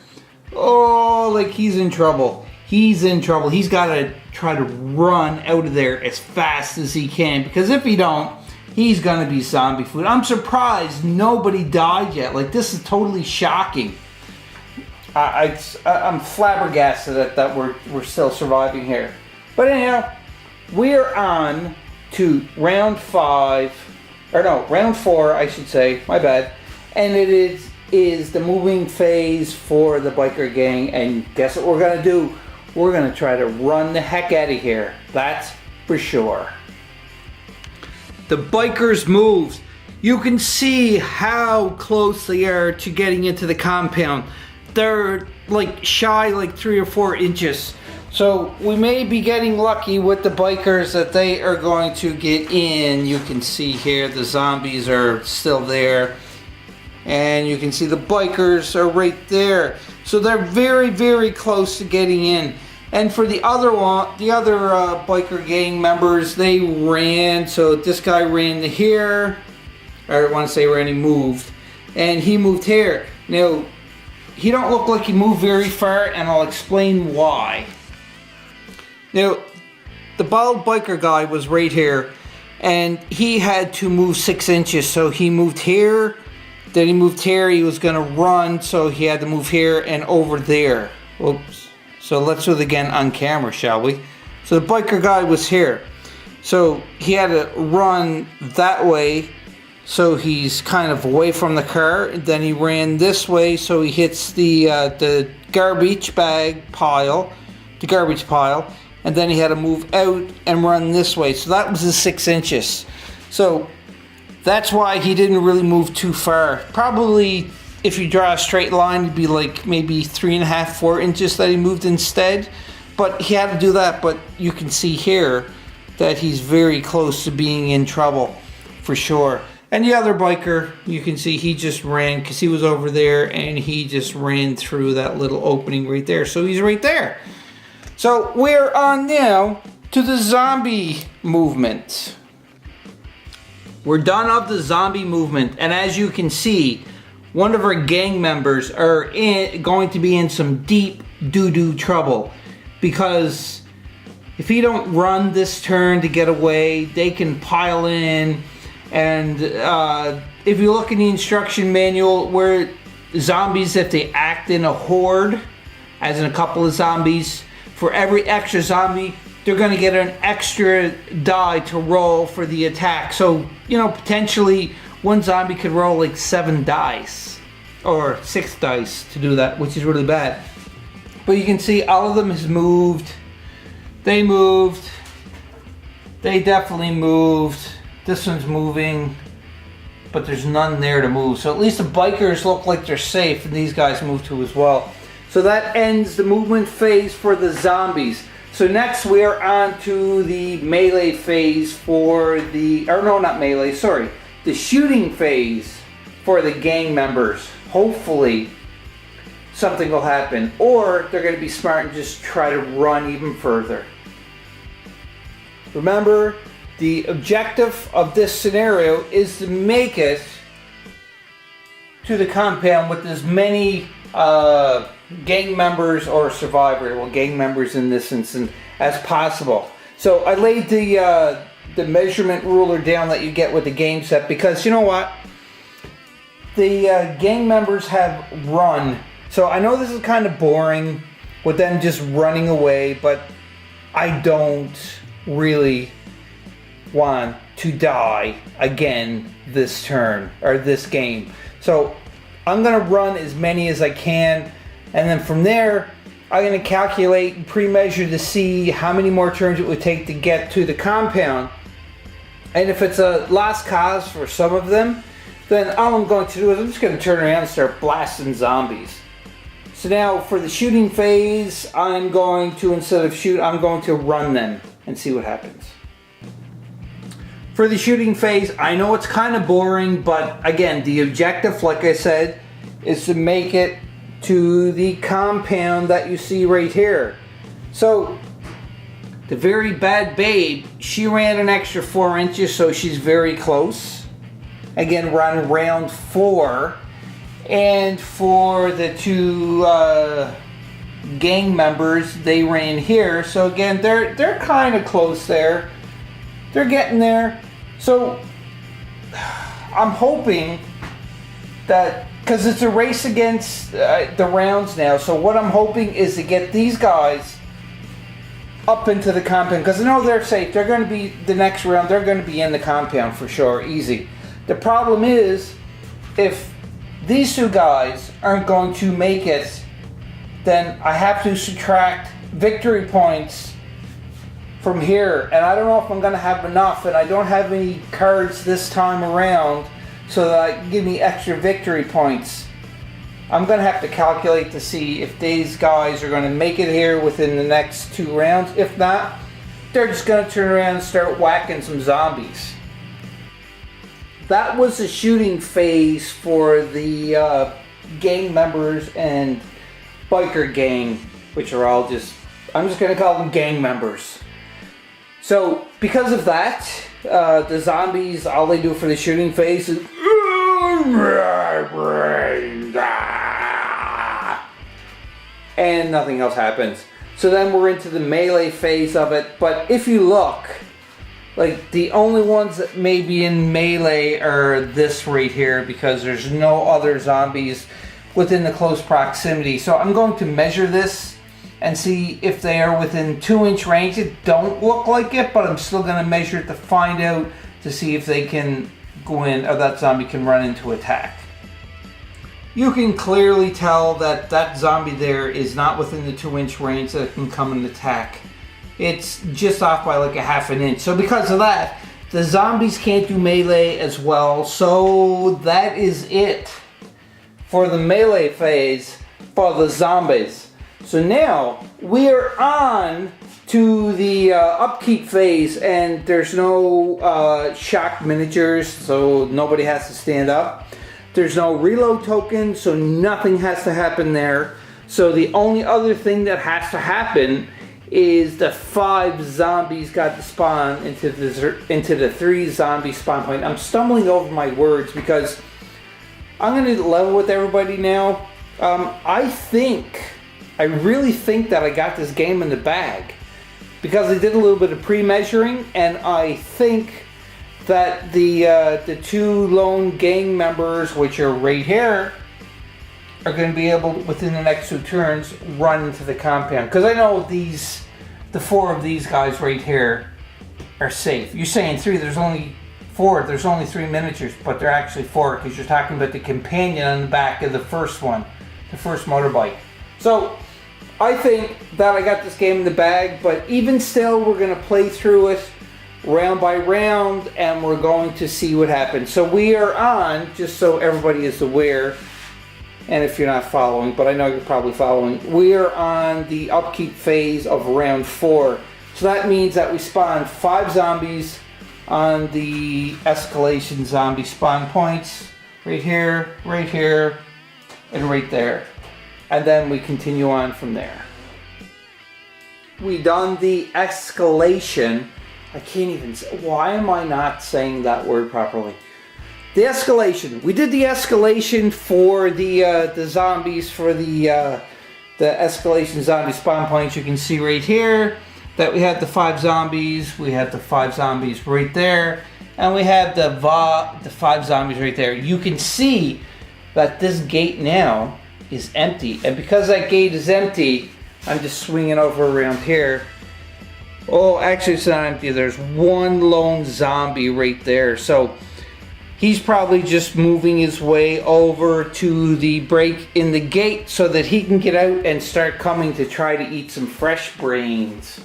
Oh, like he's in trouble. He's in trouble. He's got to try to run out of there as fast as he can, because if he don't, he's going to be zombie food. I'm surprised nobody died yet. Like, this is totally shocking. I'm flabbergasted that we're still surviving here. But anyhow, we're on to round 4, I should say. My bad. And it is the moving phase for the biker gang. And guess what we're going to do? We're going to try to run the heck out of here. That's for sure. The bikers moved. You can see how close they are to getting into the compound. They're like shy like 3 or 4 inches. So we may be getting lucky with the bikers that they are going to get in. You can see here the zombies are still there. And you can see the bikers are right there. So they're very, very close to getting in. And for the other biker gang members, they ran. So this guy ran to here. I want to say ran, he moved. And he moved here. Now, he don't look like he moved very far, and I'll explain why. Now, the bald biker guy was right here, and he had to move 6 inches. So he moved here, then he moved here. He was going to run, so he had to move here and over there. Oops. So let's do it again on camera, shall we? So the biker guy was here. So he had to run that way, so he's kind of away from the car. Then he ran this way, so he hits the garbage pile, and then he had to move out and run this way. So that was his 6 inches. So that's why he didn't really move too far. Probably, if you draw a straight line, it'd be like maybe 3.5, 4 inches that he moved instead. But he had to do that. But you can see here that he's very close to being in trouble for sure. And the other biker, you can see he just ran because he was over there, and he just ran through that little opening right there. So he's right there. So we're on now to the zombie movement. We're done of the zombie movement, and as you can see, one of our gang members are going to be in some deep doo-doo trouble, because if he don't run this turn to get away, they can pile in. And if you look in the instruction manual, where zombies, if they act in a horde, as in a couple of zombies, for every extra zombie, they're going to get an extra die to roll for the attack. So, you know, potentially one zombie could roll like 7 dice or 6 dice to do that, which is really bad. But you can see all of them has moved. They moved. They definitely moved. This one's moving, but there's none there to move. So at least the bikers look like they're safe, and these guys move too as well. So that ends the movement phase for the zombies. So next we are on to the melee phase for the, or no, not melee, sorry, the shooting phase for the gang members. Hopefully something will happen, or they're going to be smart and just try to run even further. Remember, the objective of this scenario is to make it to the compound with as many gang members or survivors, well, gang members in this instance, as possible. So I laid the measurement ruler down that you get with the game set, because you know what? The gang members have run. So I know this is kind of boring with them just running away, but I don't really want to die again this turn, or this game. So I'm going to run as many as I can, and then from there I'm going to calculate and pre-measure to see how many more turns it would take to get to the compound. And if it's a lost cause for some of them, then all I'm going to do is I'm just going to turn around and start blasting zombies. So now for the shooting phase, I'm going to, instead of shoot, I'm going to run them and see what happens. For the shooting phase, I know it's kind of boring, but again, the objective, like I said, is to make it to the compound that you see right here. So, the very bad babe, she ran an extra 4 inches, so she's very close. Again, we're on round 4, And for the two gang members, they ran here. So again, they're kind of close there. They're getting there. So I'm hoping that, because it's a race against the rounds now, so what I'm hoping is to get these guys up into the compound, because I know they're safe. They're going to be, the next round, they're going to be in the compound for sure, easy. The problem is, if these two guys aren't going to make it, then I have to subtract victory points from here, and I don't know if I'm going to have enough, and I don't have any cards this time around so that I can give me extra victory points. I'm going to have to calculate to see if these guys are going to make it here within the next 2 rounds. If not, they're just going to turn around and start whacking some zombies. That was the shooting phase for the gang members and biker gang, which are all just, I'm just going to call them gang members. So because of that, the zombies, all they do for the shooting phase is and nothing else happens. So then we're into the melee phase of it. But if you look, like, the only ones that may be in melee are this right here, because there's no other zombies within the close proximity. So I'm going to measure this and see if they are within 2-inch range. It don't look like it, but I'm still going to measure it to find out, to see if they can go in, or that zombie can run into attack. You can clearly tell that that zombie there is not within the 2-inch range that it can come and attack. It's just off by like a 1/2 inch. So because of that, the zombies can't do melee as well. So that is it for the melee phase for the zombies. So now we are on to the upkeep phase, and there's no shock miniatures, so nobody has to stand up. There's no reload token, so nothing has to happen there. So the only other thing that has to happen is the 5 zombies got to spawn into the 3 zombie spawn point. I'm stumbling over my words because I'm going to level with everybody now. I really think that I got this game in the bag, because I did a little bit of pre-measuring, and I think that the 2 lone gang members, which are right here, are going to be able, within the next 2 turns, run into the compound. Because I know the 4 of these guys right here are safe. You're saying 3, there's only 4, there's only 3 miniatures, but they're actually 4, because you're talking about the companion on the back of the first one, the first motorbike. So I think that I got this game in the bag, but even still, we're going to play through it round by round, and we're going to see what happens. So we are on, just so everybody is aware, and if you're not following, but I know you're probably following, we are on the upkeep phase of round 4. So that means that we spawn 5 zombies on the escalation zombie spawn points, right here, and right there. And then we continue on from there. We done the escalation. I can't even say, why am I not saying that word properly? The escalation. We did the escalation for the zombies, for the escalation zombie spawn points. You can see right here that we have the 5 zombies. We have the 5 zombies right there, and we have the 5 zombies right there. You can see that this gate now is empty, and because that gate is empty, I'm just swinging over around here. Oh, actually it's not empty. There's 1 lone zombie right there, so he's probably just moving his way over to the break in the gate so that he can get out and start coming to try to eat some fresh brains.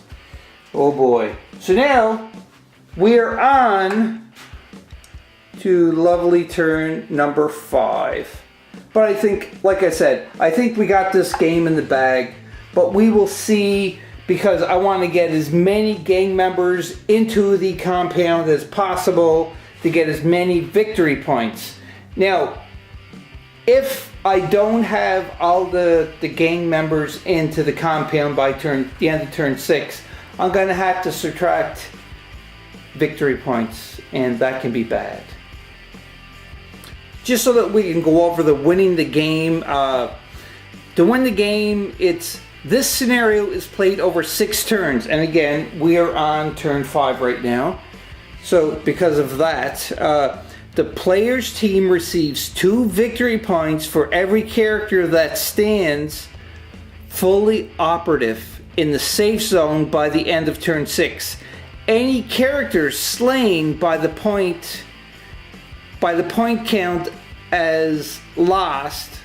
Oh boy. So now we are on to lovely turn number 5. But I think, like I said, I think we got this game in the bag. But we will see, because I want to get as many gang members into the compound as possible to get as many victory points. Now, if I don't have all the gang members into the compound by the end of turn 6, I'm going to have to subtract victory points, and that can be bad. just so that we can go over the winning the game. To win the game, this scenario is played over 6 turns, and again, we are on turn 5 right now. So because of that, the player's team receives 2 victory points for every character that stands fully operative in the safe zone by the end of turn 6. Any characters slain by the point count as lost.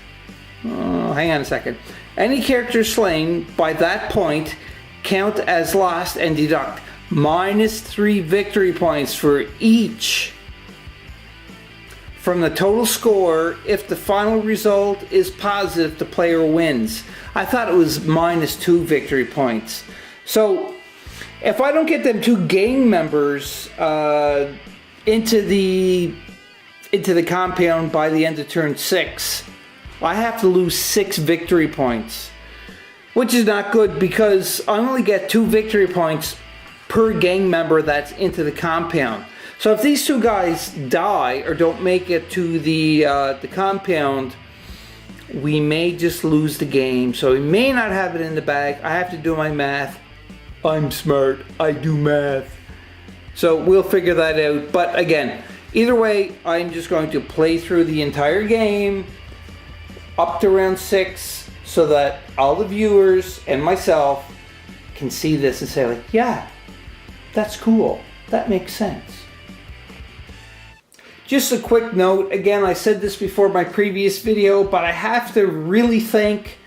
Hang on a second. Any character slain by that point count as lost and deduct -3 victory points for each from the total score. If the final result is positive, the player wins. I thought it was -2 victory points. So if I don't get them 2 gang members into the compound by the end of turn 6, I have to lose 6 victory points, which is not good because I only get 2 victory points per gang member that's into the compound. So if these 2 guys die or don't make it to the compound, we may just lose the game. So we may not have it in the bag. I have to do my math. I'm smart. I do math. So we'll figure that out. But again, either way, I'm just going to play through the entire game up to round 6 so that all the viewers and myself can see this and say, like, yeah, that's cool. That makes sense. Just a quick note, again, I said this before my previous video, but I have to really thank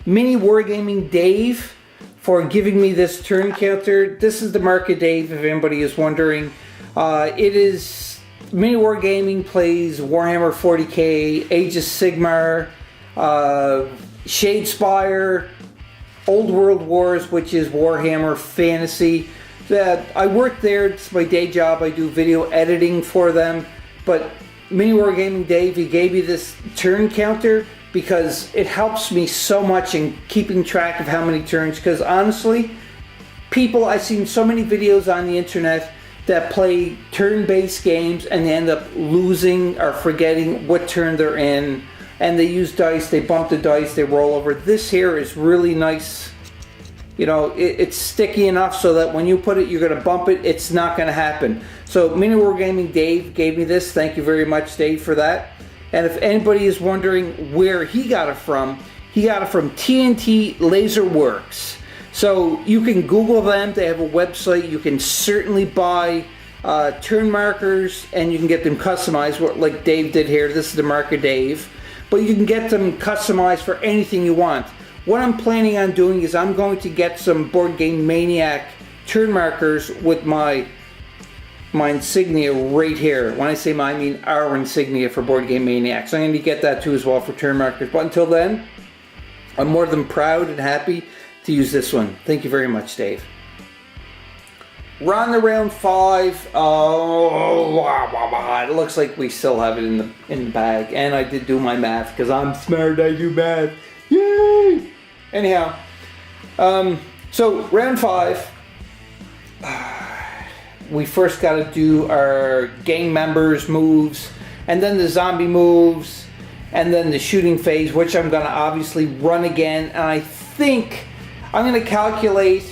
Mini Wargaming Dave for giving me this turn counter. This is the mark of Dave, if anybody is wondering. It is Mini Wargaming plays Warhammer 40k, Age of Sigmar, Shadespire, Old World Wars, which is Warhammer Fantasy. I work there, it's my day job, I do video editing for them, but Mini Wargaming Dave, he gave me this turn counter because it helps me so much in keeping track of how many turns, because honestly, I've seen so many videos on the internet that play turn-based games and they end up losing or forgetting what turn they're in, and they use dice, they bump the dice, they roll over. This here is really nice. You know, it's sticky enough so that when you put it, you're going to bump it, it's not going to happen. So Mini Wargaming Dave gave me this. Thank you very much, Dave, for that. And if anybody is wondering where he got it from TNT Laser Works. So you can Google them. They have a website. You can certainly buy turn markers and you can get them customized like Dave did here. This is the marker Dave. But you can get them customized for anything you want. What I'm planning on doing is I'm going to get some BoardGameManiac turn markers with my insignia right here. When I say I mean our insignia for BoardGameManiacs. So I'm going to get that too as well for turn markers. But until then, I'm more than proud and happy to use this one. Thank you very much, Dave. We're on to round 5. It looks like we still have it in the bag. And I did do my math because I'm smart. I do math. Yay! Anyhow, so round 5, we first got to do our gang members moves, and then the zombie moves, and then the shooting phase, which I'm going to obviously run again. And I think I'm going to calculate,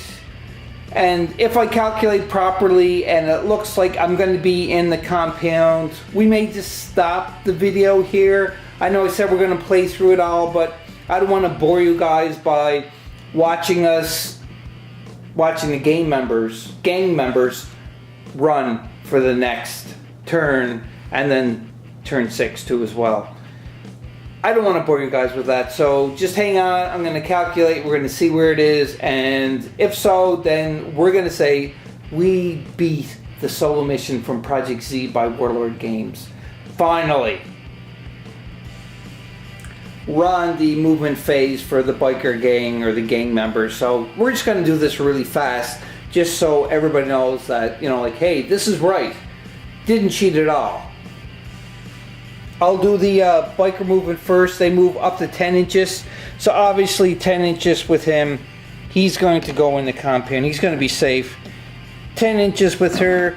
and if I calculate properly and it looks like I'm going to be in the compound, we may just stop the video here. I know I said we're going to play through it all, but I don't want to bore you guys by watching the gang members run for the next turn, and then turn 6 too as well. I don't want to bore you guys with that, so just hang on. I'm going to calculate, we're going to see where it is, and if so, then we're going to say we beat the solo mission from Project Z by Warlord Games. Finally. Run the movement phase for the biker gang or the gang members. So we're just going to do this really fast just so everybody knows that, you know, like, hey, this is right. Didn't cheat at all. I'll do the biker movement first. They move up to 10 inches. So obviously 10 inches with him. He's going to go in the compound. He's going to be safe. 10 inches with her.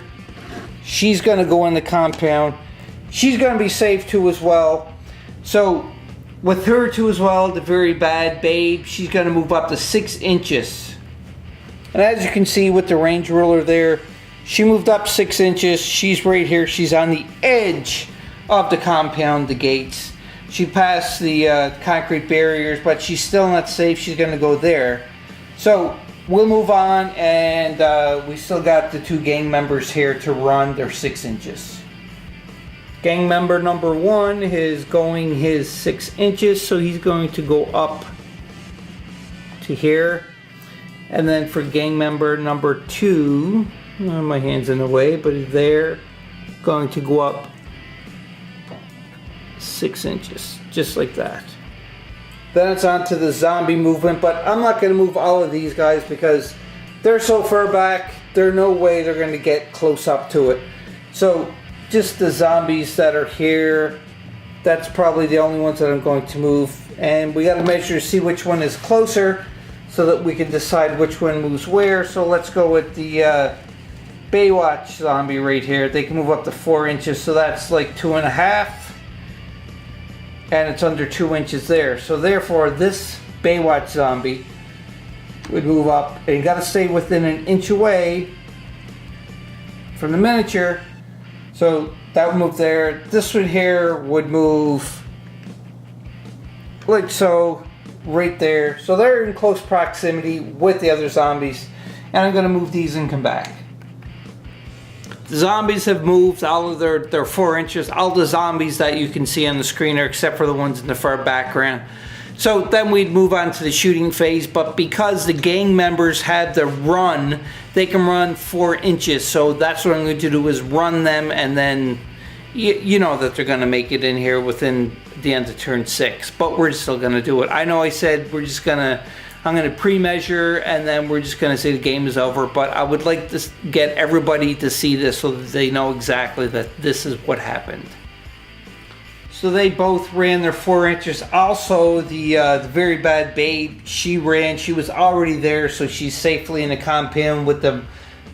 She's going to go in the compound. she's going to be safe too as well. So with her too as well, the very bad babe, she's going to move up to 6 inches. And as you can see with the range ruler there, she moved up 6 inches. She's right here. She's on the edge of the compound, the gates. She passed the concrete barriers, but she's still not safe. She's going to go there. So we'll move on, and we still got the 2 gang members here to run. They're 6 inches. Gang member number 1 is going his 6 inches, so he's going to go up to here. And then for gang member number 2, my hand's in the way, but he's there, going to go up 6 inches, just like that. Then it's on to the zombie movement, but I'm not going to move all of these guys because they're so far back, there's no way they're going to get close up to it. So just the zombies that are here, that's probably the only ones that I'm going to move. And we got to measure to see which one is closer so that we can decide which one moves where. So let's go with the Baywatch zombie right here. They can move up to 4 inches, so that's like 2.5. And it's under 2 inches there. So therefore, this Baywatch zombie would move up. And you got to stay within an inch away from the miniature. So that would move there. This one here would move like so, right there. So they're in close proximity with the other zombies. And I'm going to move these and come back. The zombies have moved all of their 4 inches. All the zombies that you can see on the screen are except for the ones in the far background. So then we'd move on to the shooting phase, but because the gang members had the run, they can run 4 inches. So that's what I'm going to do, is run them, and then you know that they're going to make it in here within the end of turn 6. But we're still going to do it. I know I said I'm going to pre-measure, and then we're just going to say the game is over, but I would like to get everybody to see this so that they know exactly that this is what happened. So they both ran their 4 inches. Also, the very bad babe, she ran. She was already there, so she's safely in the compound with the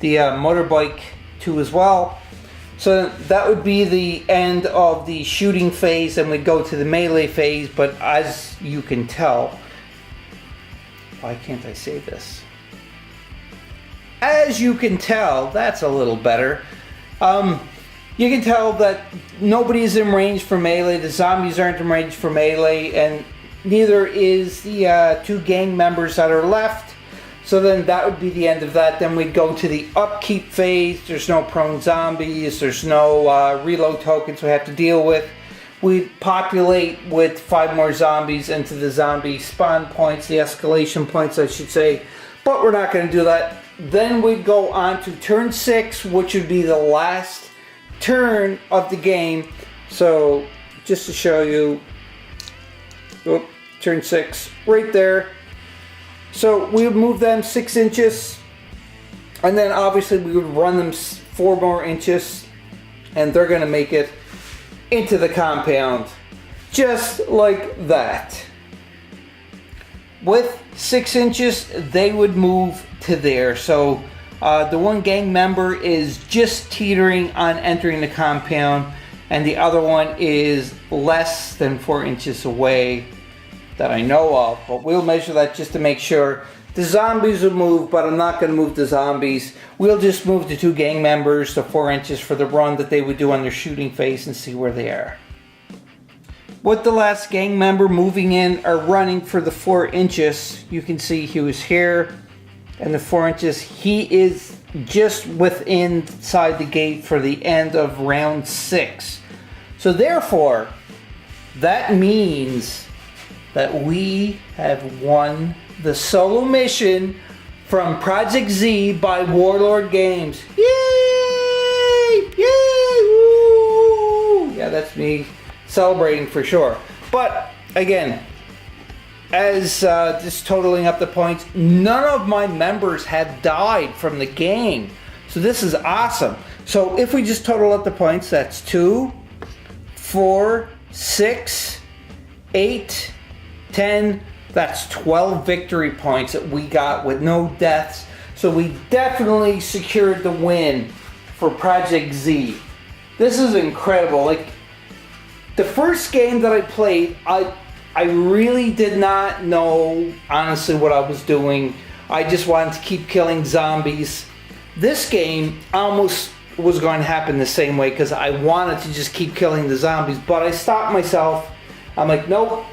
motorbike too as well. So that would be the end of the shooting phase, and we'd go to the melee phase. But as you can tell, why can't I say this? As you can tell, that's a little better. You can tell that nobody's in range for melee. The zombies aren't in range for melee, and neither is the 2 gang members that are left. So then that would be the end of that. Then we'd go to the upkeep phase. There's no prone zombies. There's no reload tokens we have to deal with. We populate with 5 more zombies into the zombie spawn points, the escalation points I should say, but we're not going to do that. Then we'd go on to turn 6, which would be the last turn of the game. So just to show you, turn 6 right there. So we would move them 6 inches, and then obviously we would run them 4 more inches, and they're going to make it into the compound just like that. With 6 inches, they would move to there. So the one gang member is just teetering on entering the compound, and the other one is less than 4 inches away that I know of, but we'll measure that just to make sure. The zombies will move, but I'm not going to move the zombies. We'll just move the 2 gang members to 4 inches for the run that they would do on their shooting phase and see where they are. With the last gang member moving in or running for the 4 inches, you can see he was here, and the 4 inches, he is just within inside the gate for the end of round 6. So therefore, that means that we have won the solo mission from Project Z by Warlord Games. Yay! Yay! Woo! Yeah, that's me celebrating for sure. But again, as just totaling up the points, none of my members have died from the game. So this is awesome. So if we just total up the points, that's 2, 4, 6, 8, 10, that's 12 victory points that we got with no deaths. So we definitely secured the win for Project Z. This is incredible. Like, The first game that I played, I really did not know, honestly, what I was doing. I just wanted to keep killing zombies. This game almost was going to happen the same way because I wanted to just keep killing the zombies, but I stopped myself. I'm like, nope,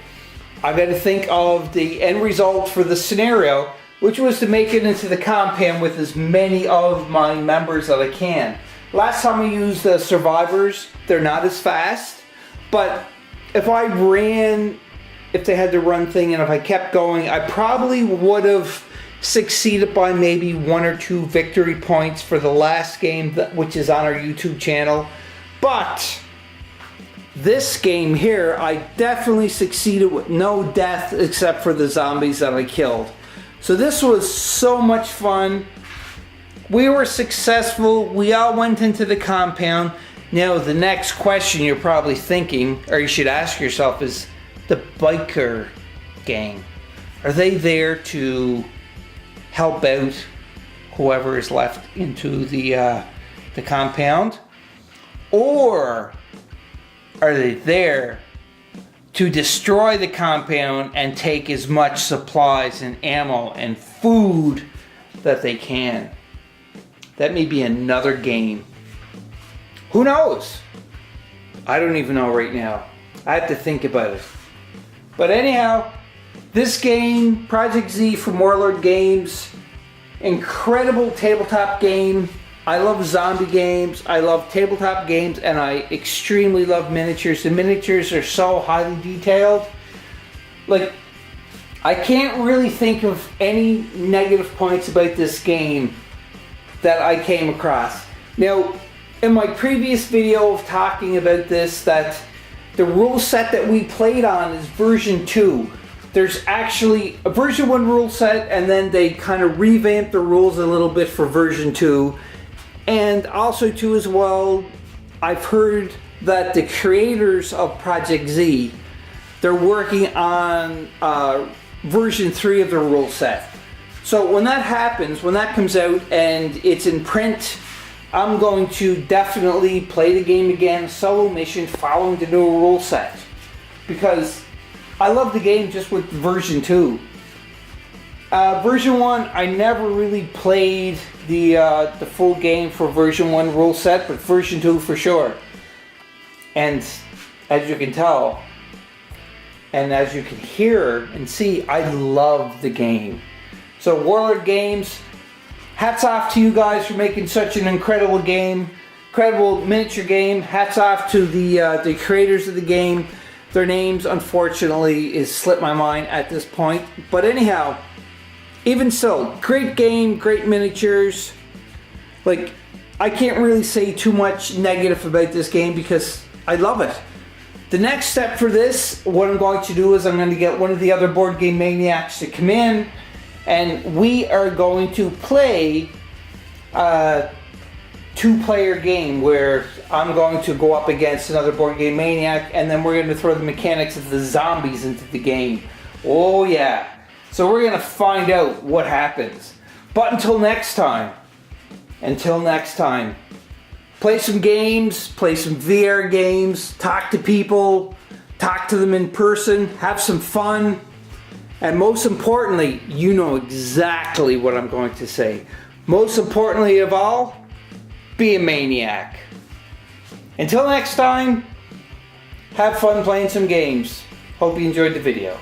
I got to think of the end result for the scenario, which was to make it into the compound with as many of my members that I can. Last time I used the survivors, they're not as fast, but if I ran, if they had the run thing, and if I kept going, I probably would have succeeded by maybe 1 or 2 victory points for the last game, which is on our YouTube channel. But this game here, I definitely succeeded with no death except for the zombies that I killed. So this was so much fun. We were successful. We all went into the compound. Now the next question you're probably thinking, or you should ask yourself, is the biker gang. Are they there to help out whoever is left into the compound, or are they there to destroy the compound and take as much supplies and ammo and food that they can? That may be another game. Who knows? I don't even know right now. I have to think about it. But anyhow, this game, Project Z from Warlord Games, incredible tabletop game. I love zombie games, I love tabletop games, and I extremely love miniatures. The miniatures are so highly detailed. Like, I can't really think of any negative points about this game that I came across. Now, in my previous video of talking about this, that the rule set that we played on is version 2. There's actually a version 1 rule set, and then they kind of revamped the rules a little bit for version 2. And also too as well, I've heard that the creators of Project Z, they're working on version 3 of the rule set. So when that happens, when that comes out and it's in print, I'm going to definitely play the game again, solo mission, following the new rule set. Because I love the game just with version 2. Version 1, I never really played the full game for version 1 rule set, but version 2 for sure. And as you can tell, and as you can hear and see, I love the game. So Warlord Games, hats off to you guys for making such an incredible game, incredible miniature game. Hats off to the creators of the game. Their names, unfortunately, is slipped my mind at this point. But anyhow, even so, great game, great miniatures. Like, I can't really say too much negative about this game because I love it. The next step for this, what I'm going to do is I'm going to get one of the other Board Game Maniacs to come in, and we are going to play a 2-player game where I'm going to go up against another Board Game Maniac, and then we're going to throw the mechanics of the zombies into the game. Oh yeah. So we're going to find out what happens. But until next time, play some games, play some VR games, talk to people, talk to them in person, have some fun, and most importantly, you know exactly what I'm going to say. Most importantly of all, be a maniac. Until next time, have fun playing some games. Hope you enjoyed the video.